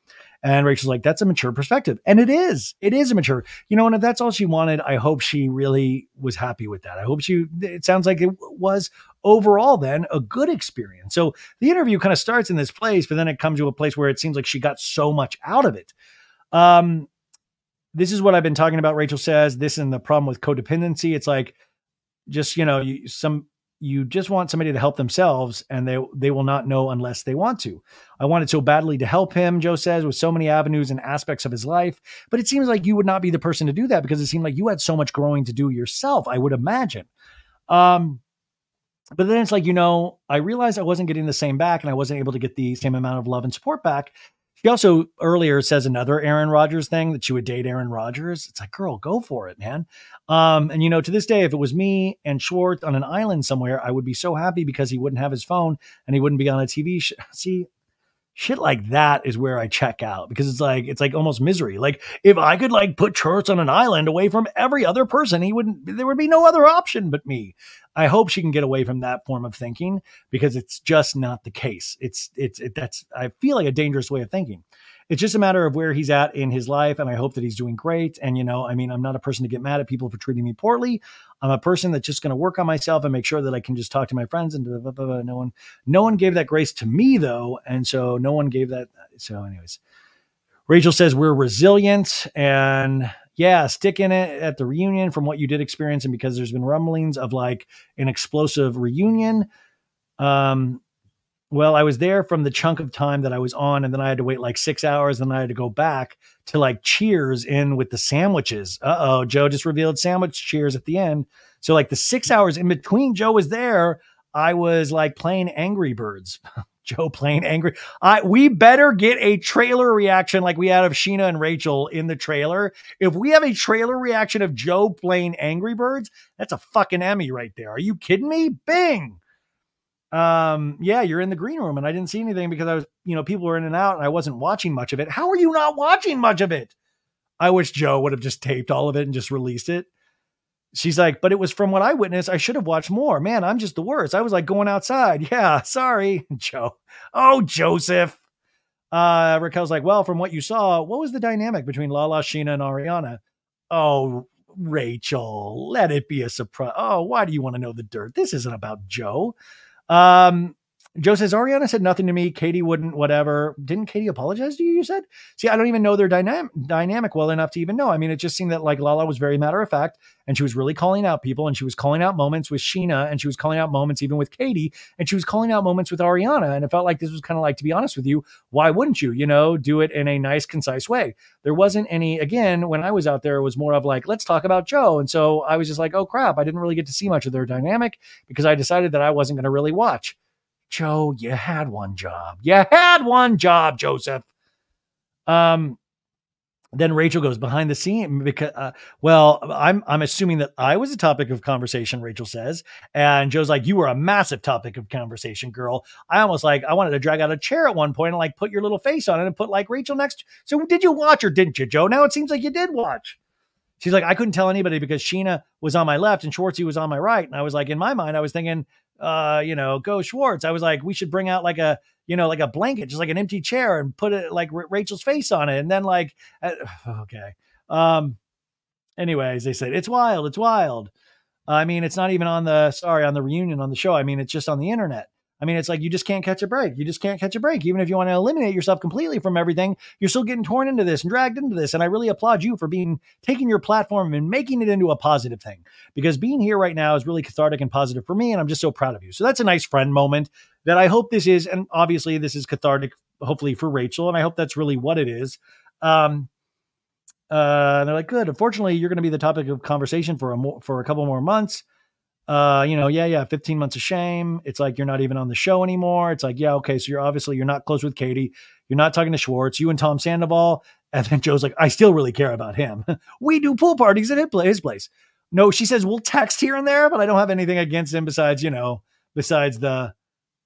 And Rachel's like, that's a mature perspective. And it is a mature, and if that's all she wanted, I hope she really was happy with that. I hope it sounds like it was overall then a good experience. So the interview kind of starts in this place, but then it comes to a place where it seems like she got so much out of it. This is what I've been talking about. Rachel says this and the problem with codependency. It's like, just, you just want somebody to help themselves and they will not know unless they want to. I wanted so badly to help him, Joe says, with so many avenues and aspects of his life. But it seems like you would not be the person to do that because it seemed like you had so much growing to do yourself, I would imagine. But then it's like, I realized I wasn't getting the same back and I wasn't able to get the same amount of love and support back. She also earlier says another Aaron Rodgers thing that she would date Aaron Rodgers. It's like, girl, go for it, man. And to this day, if it was me and Schwartz on an island somewhere, I would be so happy because he wouldn't have his phone and he wouldn't be on a TV. See, shit like that is where I check out because it's like almost misery. Like if I could like put Schwartz on an island away from every other person, there would be no other option but me. I hope she can get away from that form of thinking because it's just not the case. I feel like a dangerous way of thinking. It's just a matter of where he's at in his life. And I hope that he's doing great. And, I mean, I'm not a person to get mad at people for treating me poorly. I'm a person that's just going to work on myself and make sure that I can just talk to my friends and blah, blah, blah, blah. No one gave that grace to me though. And so no one gave that. So anyways, Rachel says we're resilient and yeah, stick in it at the reunion from what you did experience. And because there's been rumblings of like an explosive reunion. Well, I was there from the chunk of time that I was on, and then I had to wait like 6 hours, and then I had to go back to like Cheers in with the sandwiches. Uh-oh, Joe just revealed sandwich Cheers at the end. So like the 6 hours in between Joe was there, I was like playing Angry Birds. Joe playing angry. We better get a trailer reaction like we had of Sheena and Rachel in the trailer. If we have a trailer reaction of Joe playing Angry Birds, that's a fucking Emmy right there. Are you kidding me? Bing. Yeah, you're in the green room and I didn't see anything because I was, people were in and out and I wasn't watching much of it. How are you not watching much of it? I wish Joe would have just taped all of it and just released it. She's like, but it was from what I witnessed. I should have watched more. Man, I'm just the worst. I was like going outside. Yeah, sorry, Joe. Oh, Joseph. Raquel's like, well, from what you saw, what was the dynamic between Lala, Sheena, and Ariana? Oh, Rachel, let it be a surprise. Oh, why do you want to know the dirt? This isn't about Joe. Joe says, Ariana said nothing to me. Katie wouldn't, whatever. Didn't Katie apologize to you, you said? See, I don't even know their dynamic well enough to even know. I mean, it just seemed that like Lala was very matter of fact and she was really calling out people and she was calling out moments with Sheena and she was calling out moments even with Katie and she was calling out moments with Ariana. And it felt like this was kind of like, to be honest with you, why wouldn't you, do it in a nice, concise way? There wasn't any, again, when I was out there, it was more of like, let's talk about Joe. And so I was just like, oh crap, I didn't really get to see much of their dynamic because I decided that I wasn't going to really watch. Joe, you had one job. You had one job, Joseph. Then Rachel goes behind the scene because, I'm assuming that I was a topic of conversation, Rachel says. And Joe's like, you were a massive topic of conversation, girl. I wanted to drag out a chair at one point and like put your little face on it and put like Rachel next. So did you watch or didn't you, Joe? Now it seems like you did watch. She's like, I couldn't tell anybody because Sheena was on my left and Schwartzy was on my right. And I was like, in my mind, I was thinking, go Schwartz. I was like, we should bring out like a blanket, just like an empty chair and put it like Rachel's face on it. And then like, okay. Anyways, they said, it's wild. It's wild. I mean, it's not even on the reunion on the show. I mean, it's just on the internet. I mean, it's like, you just can't catch a break. You just can't catch a break. Even if you want to eliminate yourself completely from everything, you're still getting torn into this and dragged into this. And I really applaud you for taking your platform and making it into a positive thing, because being here right now is really cathartic and positive for me. And I'm just so proud of you. So that's a nice friend moment that I hope this is. And obviously this is cathartic, hopefully for Rachel. And I hope that's really what it is. And they're like, good. Unfortunately, you're going to be the topic of conversation for a couple more months. 15 months of shame. It's like, you're not even on the show anymore. It's like, yeah, okay. So you're not close with Katie. You're not talking to Schwartz, you and Tom Sandoval. And then Joe's like, I still really care about him. We do pool parties at his place. No, she says, we'll text here and there, but I don't have anything against him besides the,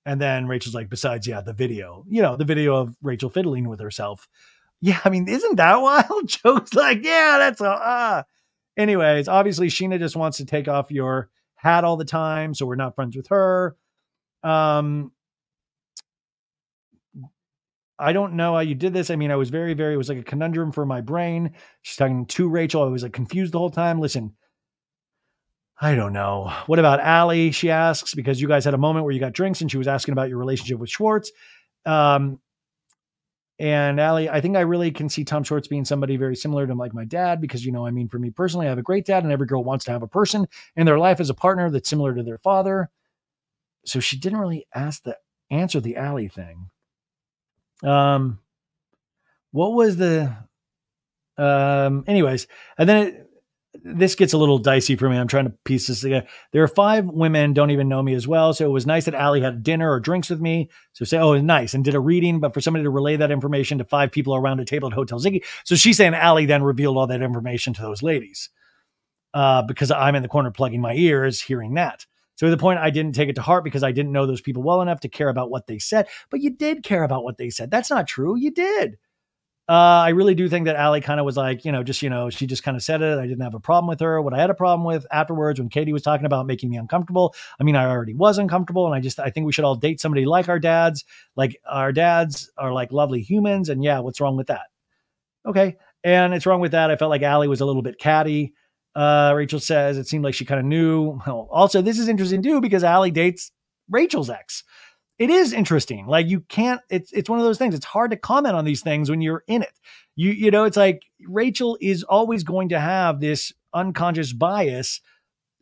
and then Rachel's like, besides, the video, the video of Rachel fiddling with herself. Yeah. I mean, isn't that wild? Joe's like, yeah, that's anyways, obviously Sheena just wants to take off your hat all the time, so we're not friends with her. I don't know how you did this. I mean, I was it was like a conundrum for my brain. She's talking to Rachel. I was like confused the whole time. Listen, I don't know. What about Allie? She asks, because you guys had a moment where you got drinks and she was asking about your relationship with Schwartz. And Allie, I think I really can see Tom Schwartz being somebody very similar to like my dad, because, for me personally, I have a great dad and every girl wants to have a person in their life as a partner that's similar to their father. So she didn't really answer the Allie thing. What was anyways, and then this gets a little dicey for me. I'm trying to piece this together. There are 5 women don't even know me as well. So it was nice that Allie had dinner or drinks with me. So say, oh, nice. And did a reading, but for somebody to relay that information to 5 people around a table at Hotel Ziggy. So she's saying Allie then revealed all that information to those ladies, because I'm in the corner plugging my ears, hearing that. So at the point, I didn't take it to heart because I didn't know those people well enough to care about what they said, but you did care about what they said. That's not true. You did. I really do think that Allie kind of was like, she just kind of said it. I didn't have a problem with her. What I had a problem with afterwards, when Katie was talking about making me uncomfortable, I mean, I already was uncomfortable. And I think we should all date somebody like our dads. Like our dads are like lovely humans. And yeah, what's wrong with that? Okay. And it's wrong with that. I felt like Allie was a little bit catty. Rachel says it seemed like she kind of knew. Well, also, this is interesting too, because Allie dates Rachel's ex. It is interesting. Like you can't, it's one of those things. It's hard to comment on these things when you're in it. It's like Rachel is always going to have this unconscious bias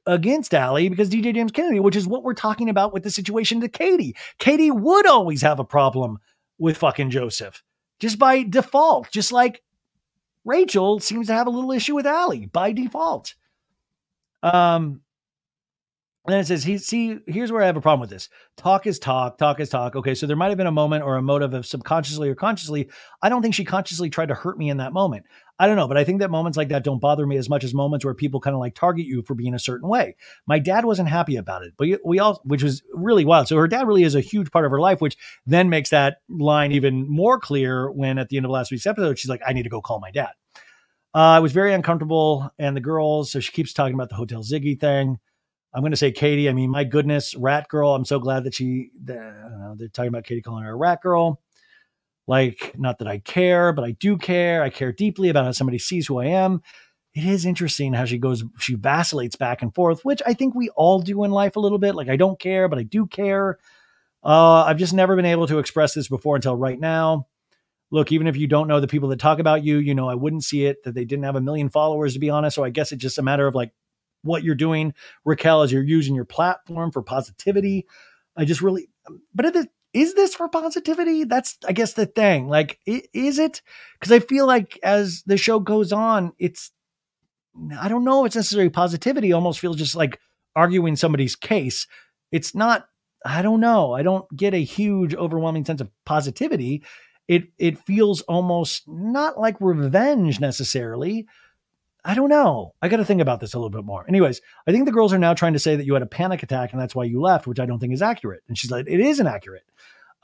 against Allie because DJ James Kennedy, which is what we're talking about with the situation to Katie. Katie would always have a problem with fucking Joseph just by default, just like Rachel seems to have a little issue with Allie by default. And then it says, here's where I have a problem with this. Talk is talk. Talk is talk. Okay, so there might have been a moment or a motive of subconsciously or consciously. I don't think she consciously tried to hurt me in that moment. I don't know, but I think that moments like that don't bother me as much as moments where people kind of like target you for being a certain way. My dad wasn't happy about it, but we all, which was really wild. So her dad really is a huge part of her life, which then makes that line even more clear when at the end of last week's episode, she's like, I need to go call my dad. I was very uncomfortable. And the girls, so she keeps talking about the Hotel Ziggy thing. I'm going to say Katie. I mean, my goodness, rat girl. I'm so glad that they're talking about Katie calling her a rat girl. Like, not that I care, but I do care. I care deeply about how somebody sees who I am. It is interesting how she vacillates back and forth, which I think we all do in life a little bit. Like, I don't care, but I do care. I've just never been able to express this before until right now. Look, even if you don't know the people that talk about you, I wouldn't see it, that they didn't have 1 million followers, to be honest. So I guess it's just a matter of like, what you're doing, Raquel, as you're using your platform for positivity. Is this for positivity? That's, I guess, the thing. Like, is it? Because I feel like as the show goes on, I don't know, it's necessarily positivity. Almost feels just like arguing somebody's case. It's not, I don't know. I don't get a huge, overwhelming sense of positivity. It feels almost not like revenge necessarily. I don't know. I got to think about this a little bit more. Anyways, I think the girls are now trying to say that you had a panic attack and that's why you left, which I don't think is accurate. And she's like, it is inaccurate.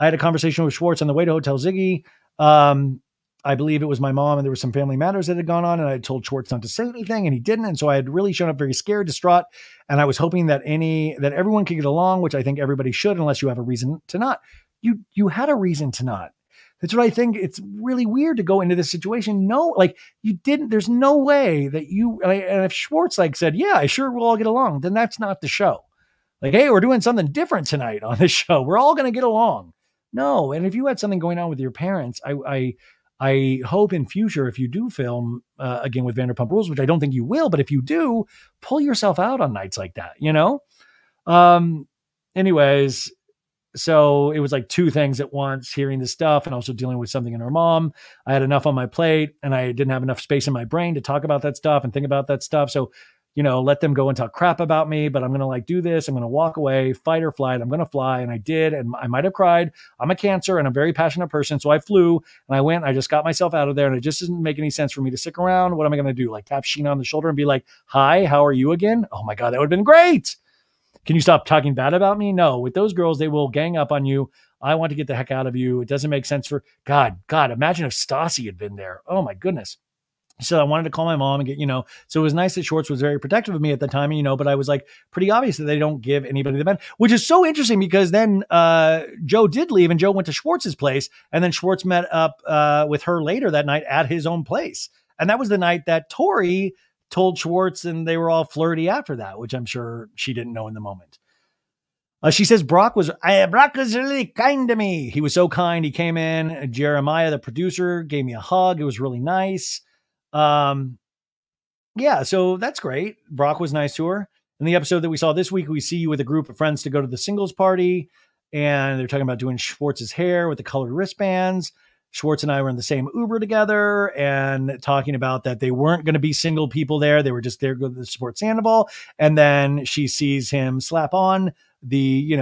I had a conversation with Schwartz on the way to Hotel Ziggy. I believe it was my mom and there were some family matters that had gone on and I told Schwartz not to say anything and he didn't. And so I had really shown up very scared, distraught. And I was hoping that everyone could get along, which I think everybody should, unless you have a reason to not. You had a reason to not. That's what I think. It's really weird to go into this situation. No, like you didn't, there's no way that and if Schwartz said, yeah, I sure we'll all get along, then that's not the show. Like, hey, we're doing something different tonight on this show. We're all going to get along. No. And if you had something going on with your parents, I hope in future, if you do film again with Vanderpump Rules, which I don't think you will, but if you do, pull yourself out on nights like that, anyways, so it was like two things at once, hearing this stuff and also dealing with something in her mom. I had enough on my plate and I didn't have enough space in my brain to talk about that stuff and think about that stuff. So, let them go and talk crap about me, but I'm going to do this. I'm going to walk away, fight or flight. I'm going to fly. And I did. And I might've cried. I'm a Cancer and a very passionate person. So I flew and I went, I just got myself out of there and it just doesn't make any sense for me to stick around. What am I going to do? Like tap Sheena on the shoulder and be like, hi, how are you again? Oh my God, that would have been great. Can you stop talking bad about me? No, with those girls, they will gang up on you. I want to get the heck out of you. It doesn't make sense for God, imagine if Stassi had been there. Oh my goodness. So I wanted to call my mom and get, so it was nice that Schwartz was very protective of me at the time, but I was like pretty obvious that they don't give anybody the benefit, which is so interesting because then Joe did leave and Joe went to Schwartz's place and then Schwartz met up with her later that night at his own place. And that was the night that Tori told Schwartz and they were all flirty after that, which I'm sure she didn't know in the moment. She says Brock was really kind to me. He was so kind. He came in. Jeremiah, the producer, gave me a hug. It was really nice. Yeah, so that's great. Brock was nice to her. In the episode that we saw this week, we see you with a group of friends to go to the singles party, and they're talking about doing Schwartz's hair with the colored wristbands. Schwartz and I were in the same Uber together and talking about that they weren't going to be single people there. They were just there to support Sandoval. And then she sees him slap on the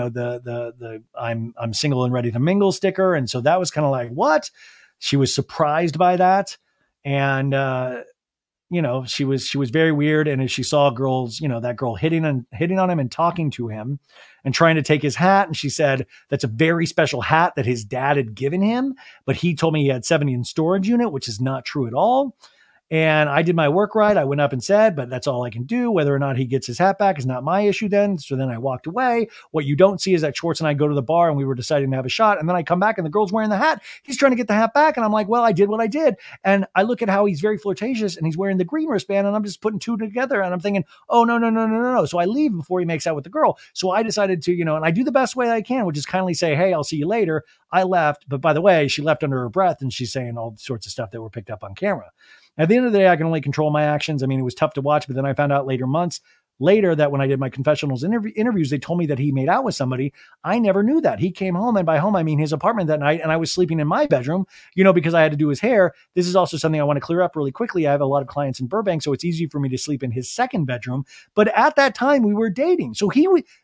I'm single and ready to mingle sticker. And so that was kind of like, what? She was surprised by that. And, she was very weird. And as she saw girls, that girl hitting on him and talking to him and trying to take his hat. And she said, that's a very special hat that his dad had given him, but he told me he had 70 in storage unit, which is not true at all. And I did my work right. I went up and said, but that's all I can do. Whether or not he gets his hat back is not my issue then. So then I walked away. What you don't see is that Schwartz and I go to the bar and we were deciding to have a shot. And then I come back and the girl's wearing the hat. He's trying to get the hat back. And I'm like, well, I did what I did. And I look at how he's very flirtatious and he's wearing the green wristband and I'm just putting two together. And I'm thinking, oh, no. So I leave before he makes out with the girl. So I decided to, and I do the best way I can, which is kindly say, hey, I'll see you later. I left. But by the way, she left under her breath and she's saying all sorts of stuff that were picked up on camera. At the end of the day, I can only control my actions. I mean, it was tough to watch, but then I found out months later that when I did my confessionals interviews, they told me that he made out with somebody. I never knew that. He came home, and by home, I mean his apartment that night, and I was sleeping in my bedroom, because I had to do his hair. This is also something I want to clear up really quickly. I have a lot of clients in Burbank, so it's easy for me to sleep in his second bedroom. But at that time, we were dating. So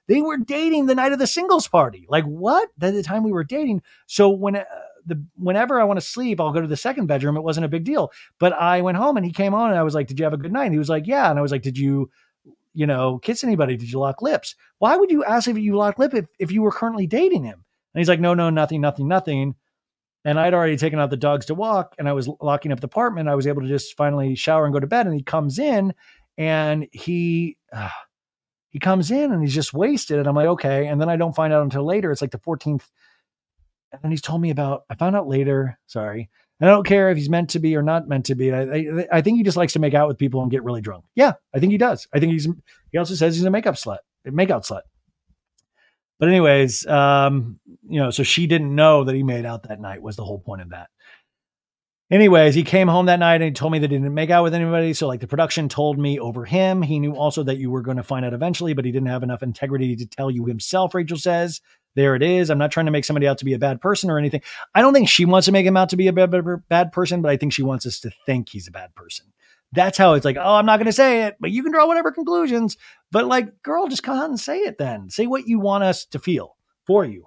they were dating the night of the singles party. Like, what? At the time we were dating. So whenever I want to sleep, I'll go to the second bedroom. It wasn't a big deal. But I went home and he came on and I was like, did you have a good night? And he was like, yeah. And I was like, did you, kiss anybody? Did you lock lips? Why would you ask if you locked lip if you were currently dating him? And he's like, no, nothing. And I'd already taken out the dogs to walk and I was locking up the apartment. I was able to just finally shower and go to bed. And he comes in and he comes in and he's just wasted. And I'm like, okay. And then I don't find out until later. It's like the 14th. And then he's told me I found out later, sorry. I don't care if he's meant to be or not meant to be. I think he just likes to make out with people and get really drunk. Yeah, I think he does. I think he also says he's a makeout slut. But anyways, so she didn't know that he made out that night was the whole point of that. Anyways, he came home that night and he told me that he didn't make out with anybody. So the production told me over him. He knew also that you were going to find out eventually, but he didn't have enough integrity to tell you himself, Rachel says. There it is. I'm not trying to make somebody out to be a bad person or anything. I don't think she wants to make him out to be a bad person, but I think she wants us to think he's a bad person. That's how it's like, oh, I'm not going to say it, but you can draw whatever conclusions. But girl, just come out and say it then. Say what you want us to feel for you.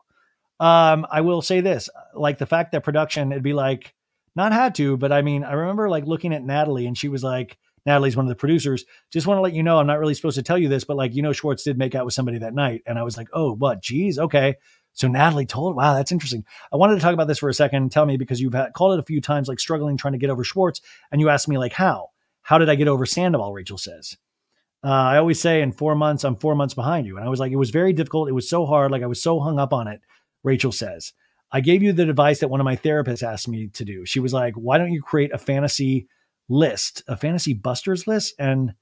I will say this, the fact that production, it'd be not had to, but I mean, I remember looking at Natalie and she was like, Natalie's one of the producers. Just want to let you know, I'm not really supposed to tell you this, but Schwartz did make out with somebody that night. And I was like, oh, what? Geez. Okay. So Natalie told, wow, that's interesting. I wanted to talk about this for a second. Tell me, because you've called it a few times, struggling, trying to get over Schwartz. And you asked me how did I get over Sandoval? Rachel says, I always say in 4 months, I'm 4 months behind you. And I was like, it was very difficult. It was so hard. I was so hung up on it. Rachel says, I gave you the advice that one of my therapists asked me to do. She was like, why don't you create a fantasy list, a fantasy busters list? And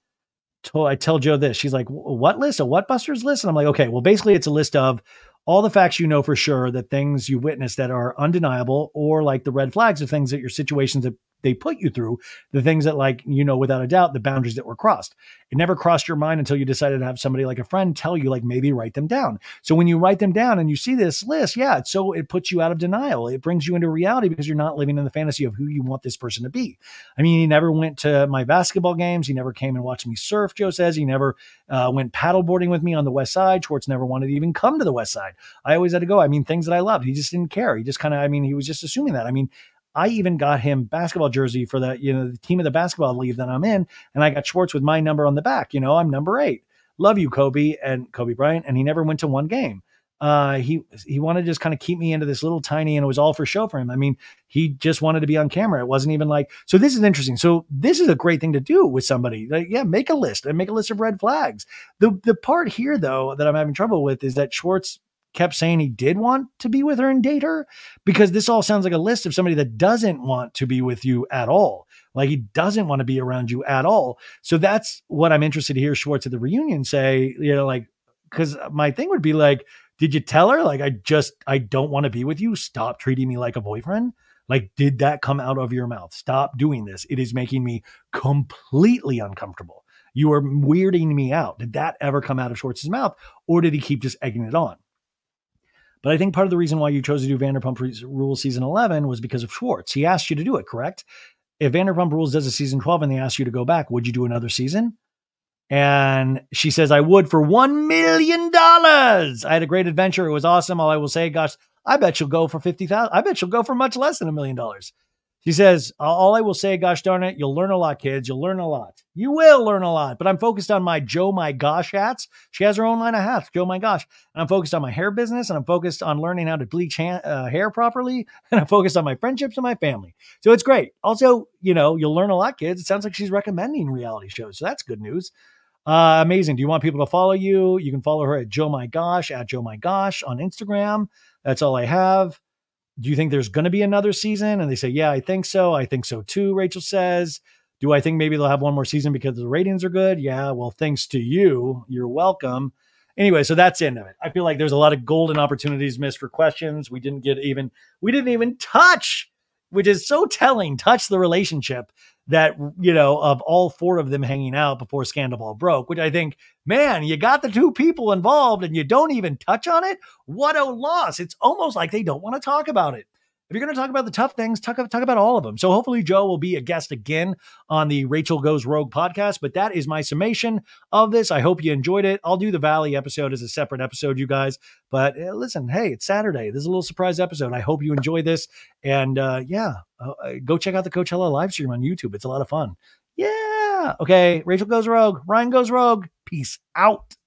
I tell Joe this, she's like, what list? A what busters list? And I'm like, okay, well, basically it's a list of all the facts you know for sure, that things you witnessed that are undeniable, or the red flags of things that your situations that they put you through, the things that without a doubt, the boundaries that were crossed. It never crossed your mind until you decided to have somebody like a friend tell you, maybe write them down. So when you write them down and you see this list, yeah, it puts you out of denial. It brings you into reality because you're not living in the fantasy of who you want this person to be. I mean, he never went to my basketball games. He never came and watched me surf, Joe says. He never went paddleboarding with me on the West Side. Schwartz never wanted to even come to the West Side. I always had to go. I mean, things that I loved. He just didn't care. He just he was just assuming that. I mean, I even got him basketball jersey for the team of the basketball league that I'm in. And I got Schwartz with my number on the back. I'm number 8. Love you, Kobe Bryant. And he never went to one game. He wanted to just kind of keep me into this little tiny, and it was all for show for him. I mean, he just wanted to be on camera. It wasn't even so this is interesting. So this is a great thing to do with somebody. Make a list and make a list of red flags. The part here though, that I'm having trouble with is that Schwartz kept saying he did want to be with her and date her, because this all sounds like a list of somebody that doesn't want to be with you at all. He doesn't want to be around you at all. So that's what I'm interested to hear Schwartz at the reunion say, because my thing would be did you tell her, I don't want to be with you. Stop treating me like a boyfriend. Did that come out of your mouth? Stop doing this. It is making me completely uncomfortable. You are weirding me out. Did that ever come out of Schwartz's mouth, or did he keep just egging it on? But I think part of the reason why you chose to do Vanderpump Rules season 11 was because of Schwartz. He asked you to do it, correct? If Vanderpump Rules does a season 12 and they ask you to go back, would you do another season? And she says, I would for $1 million. I had a great adventure. It was awesome. All I will say, gosh, I bet she'll go for $50,000. I bet she'll go for much less than $1 million. She says, all I will say, gosh darn it, you'll learn a lot, kids. You'll learn a lot. You will learn a lot. But I'm focused on my Joe My Gosh hats. She has her own line of hats, Joe My Gosh. And I'm focused on my hair business, and I'm focused on learning how to bleach hair properly. And I'm focused on my friendships and my family. So it's great. Also, you'll learn a lot, kids. It sounds like she's recommending reality shows. So that's good news. Amazing. Do you want people to follow you? You can follow her at Joe My Gosh, at Joe My Gosh on Instagram. That's all I have. Do you think there's going to be another season? And they say, yeah, I think so. I think so too, Rachel says. Do I think maybe they'll have one more season because the ratings are good? Yeah, well, thanks to you. You're welcome. Anyway, so that's the end of it. I feel like there's a lot of golden opportunities missed for questions. We didn't even touch, which is so telling, touch the relationship that, of all four of them hanging out before Scandal broke, which I think, man, you got the two people involved and you don't even touch on it. What a loss. It's almost like they don't want to talk about it. If you're going to talk about the tough things, talk about all of them. So hopefully Joe will be a guest again on the Rachel Goes Rogue podcast. But that is my summation of this. I hope you enjoyed it. I'll do the Valley episode as a separate episode, you guys. But listen, hey, it's Saturday. This is a little surprise episode. I hope you enjoy this. And go check out the Coachella live stream on YouTube. It's a lot of fun. Yeah. Okay. Rachel Goes Rogue. Ryan Goes Rogue. Peace out.